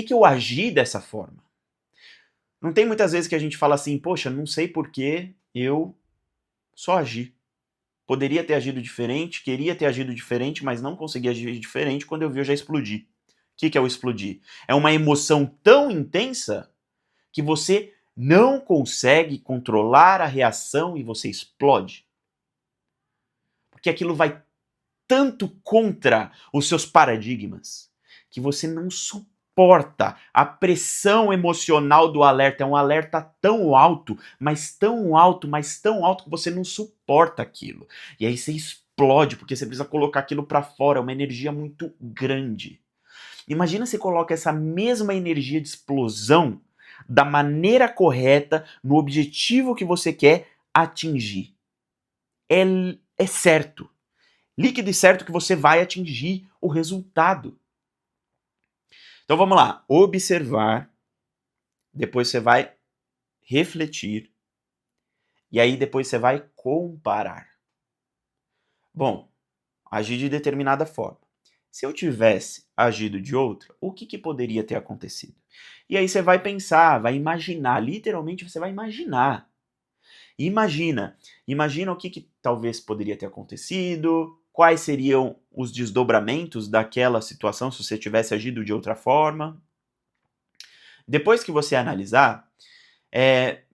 eu agi dessa forma? Não tem muitas vezes que a gente fala assim, poxa, não sei por que eu só agi. Poderia ter agido diferente, queria ter agido diferente, mas não consegui agir diferente, quando eu vi eu já explodi. O que é o explodir? É uma emoção tão intensa que você não consegue controlar a reação e você explode. Porque aquilo vai tanto contra os seus paradigmas que você não suporta a pressão emocional do alerta. É um alerta tão alto, mas tão alto, mas tão alto que você não suporta aquilo. E aí você explode porque você precisa colocar aquilo para fora, é uma energia muito grande. Imagina se coloca essa mesma energia de explosão da maneira correta, no objetivo que você quer atingir. É certo. Líquido e certo que você vai atingir o resultado. Então vamos lá. Observar. Depois você vai refletir. E aí depois você vai comparar. Bom, agir de determinada forma. Se eu tivesse agido de outra, o que poderia ter acontecido? E aí você vai pensar, vai imaginar. Literalmente você vai imaginar. Imagina o que talvez poderia ter acontecido, quais seriam os desdobramentos daquela situação se você tivesse agido de outra forma. Depois que você analisar,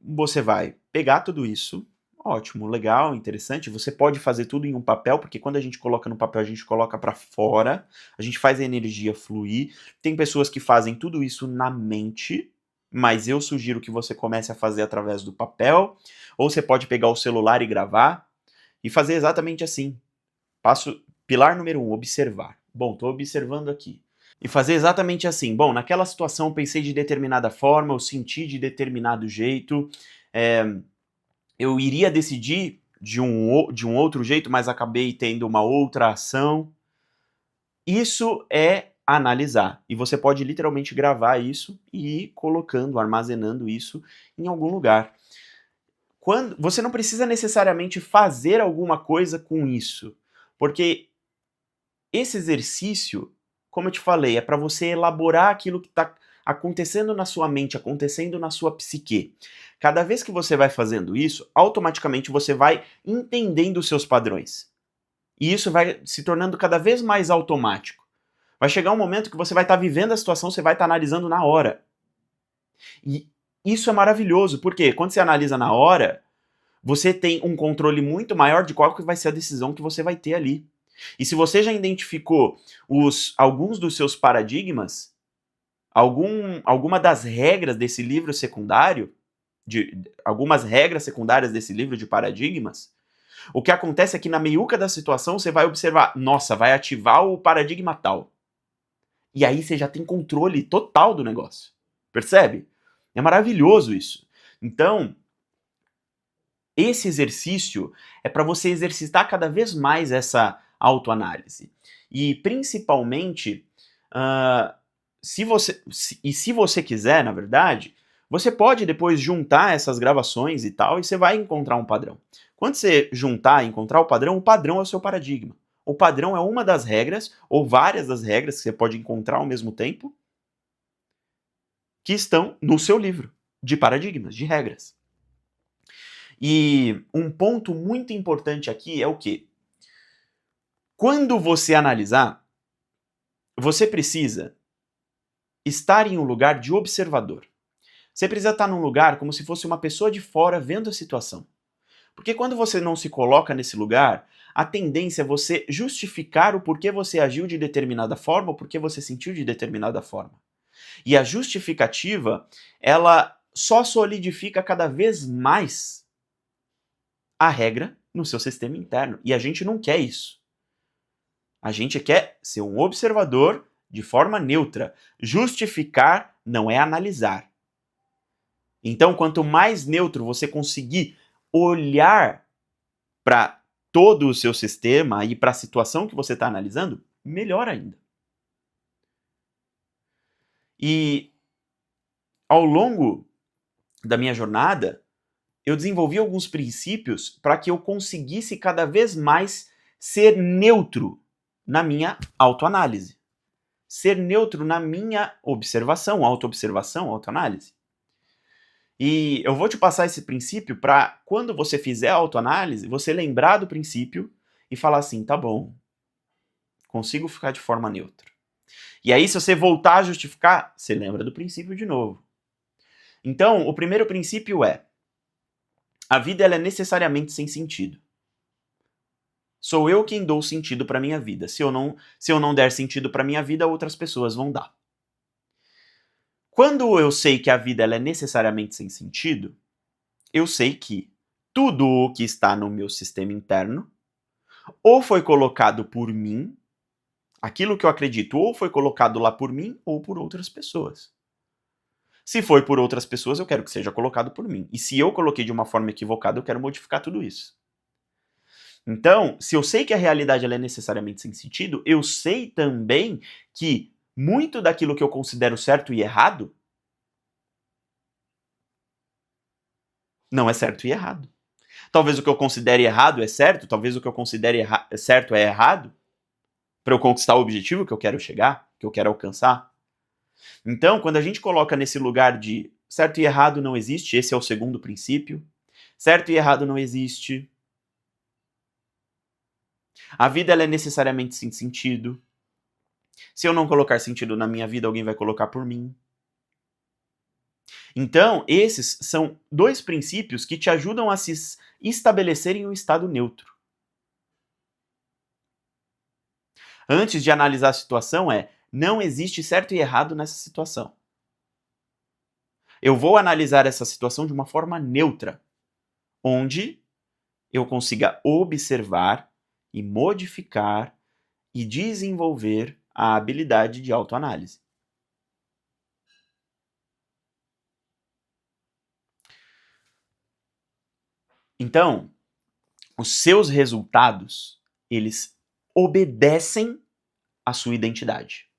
você vai pegar tudo isso, ótimo, legal, interessante, você pode fazer tudo em um papel, porque quando a gente coloca no papel, a gente coloca para fora, a gente faz a energia fluir. Tem pessoas que fazem tudo isso na mente, mas eu sugiro que você comece a fazer através do papel, ou você pode pegar o celular e gravar, e fazer exatamente assim. Pilar número 1, observar. Bom, estou observando aqui. E fazer exatamente assim. Bom, naquela situação eu pensei de determinada forma, eu senti de determinado jeito, eu iria decidir de um outro jeito, mas acabei tendo uma outra ação. Isso é analisar. E você pode literalmente gravar isso e ir colocando, armazenando isso em algum lugar. Você não precisa necessariamente fazer alguma coisa com isso, porque esse exercício, como eu te falei, é para você elaborar aquilo que está acontecendo na sua mente, acontecendo na sua psique. Cada vez que você vai fazendo isso, automaticamente você vai entendendo os seus padrões. E isso vai se tornando cada vez mais automático. Vai chegar um momento que você vai estar vivendo a situação, você vai estar analisando na hora. E isso é maravilhoso, porque quando você analisa na hora, você tem um controle muito maior de qual que vai ser a decisão que você vai ter ali. E se você já identificou alguns dos seus paradigmas, alguma das regras desse livro secundário, algumas regras secundárias desse livro de paradigmas, o que acontece é que na meiuca da situação você vai observar, nossa, vai ativar o paradigma tal. E aí você já tem controle total do negócio. Percebe? É maravilhoso isso. Então, esse exercício é para você exercitar cada vez mais essa autoanálise. E principalmente, se você quiser, na verdade, você pode depois juntar essas gravações e tal, e você vai encontrar um padrão. Quando você juntar e encontrar o padrão é o seu paradigma. O padrão é uma das regras, ou várias das regras que você pode encontrar ao mesmo tempo, que estão no seu livro de paradigmas, de regras. E um ponto muito importante aqui é o quê? Quando você analisar, você precisa estar em um lugar de observador. Você precisa estar num lugar como se fosse uma pessoa de fora vendo a situação. Porque quando você não se coloca nesse lugar, a tendência é você justificar o porquê você agiu de determinada forma ou porquê você sentiu de determinada forma. E a justificativa, ela só solidifica cada vez mais a regra no seu sistema interno. E a gente não quer isso. A gente quer ser um observador de forma neutra. Justificar não é analisar. Então, quanto mais neutro você conseguir olhar para todo o seu sistema e para a situação que você está analisando, melhor ainda. E ao longo da minha jornada, eu desenvolvi alguns princípios para que eu conseguisse cada vez mais ser neutro na minha autoanálise. Ser neutro na minha observação, autoobservação, autoanálise. E eu vou te passar esse princípio para, quando você fizer a autoanálise, você lembrar do princípio e falar assim, tá bom, consigo ficar de forma neutra. E aí, se você voltar a justificar, você lembra do princípio de novo. Então, o primeiro princípio é: a vida ela é necessariamente sem sentido. Sou eu quem dou sentido para minha vida. Se eu não der sentido para minha vida, outras pessoas vão dar. Quando eu sei que a vida ela é necessariamente sem sentido, eu sei que tudo o que está no meu sistema interno ou foi colocado por mim, aquilo que eu acredito ou foi colocado lá por mim ou por outras pessoas. Se foi por outras pessoas, eu quero que seja colocado por mim. E se eu coloquei de uma forma equivocada, eu quero modificar tudo isso. Então, se eu sei que a realidade ela é necessariamente sem sentido, eu sei também que muito daquilo que eu considero certo e errado não é certo e errado. Talvez o que eu considere errado é certo, talvez o que eu considere certo é errado, para eu conquistar o objetivo que eu quero chegar, que eu quero alcançar. Então, quando a gente coloca nesse lugar de certo e errado não existe, esse é o segundo princípio. Certo e errado não existe. A vida ela é necessariamente sem sentido. Se eu não colocar sentido na minha vida, alguém vai colocar por mim. Então, esses são dois princípios que te ajudam a se estabelecer em um estado neutro. Antes de analisar a situação, não existe certo e errado nessa situação. Eu vou analisar essa situação de uma forma neutra, onde eu consiga observar e modificar e desenvolver a habilidade de autoanálise. Então, Os seus resultados, eles obedecem à sua identidade.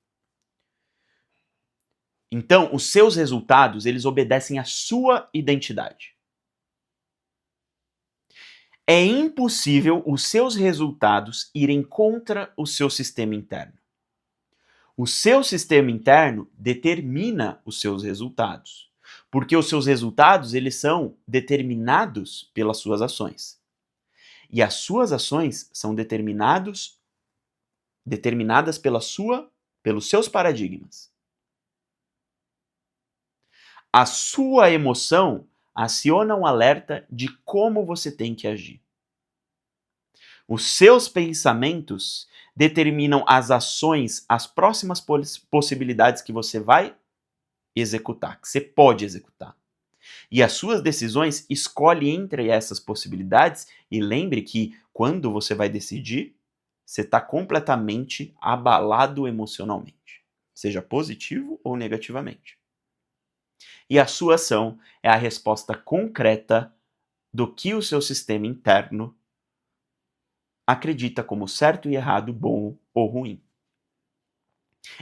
Então, os seus resultados, eles obedecem à sua identidade. É impossível os seus resultados irem contra o seu sistema interno. O seu sistema interno determina os seus resultados, porque os seus resultados, eles são determinados pelas suas ações. E as suas ações são determinadas pelos seus paradigmas. A sua emoção aciona um alerta de como você tem que agir. Os seus pensamentos determinam as ações, as próximas possibilidades que você vai executar, que você pode executar. E as suas decisões escolhem entre essas possibilidades, e lembre que quando você vai decidir, você está completamente abalado emocionalmente, seja positivo ou negativamente. E a sua ação é a resposta concreta do que o seu sistema interno acredita como certo e errado, bom ou ruim.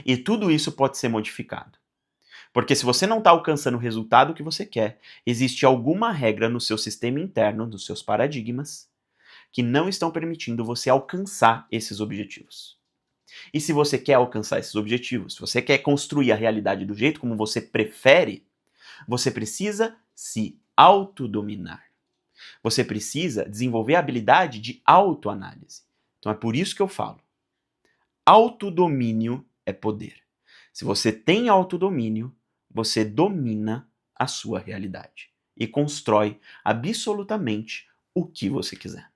E tudo isso pode ser modificado. Porque se você não está alcançando o resultado que você quer, existe alguma regra no seu sistema interno, nos seus paradigmas, que não estão permitindo você alcançar esses objetivos. E se você quer alcançar esses objetivos, se você quer construir a realidade do jeito como você prefere, você precisa se autodominar. Você precisa desenvolver a habilidade de autoanálise. Então é por isso que eu falo. Autodomínio é poder. Se você tem autodomínio, você domina a sua realidade e constrói absolutamente o que você quiser.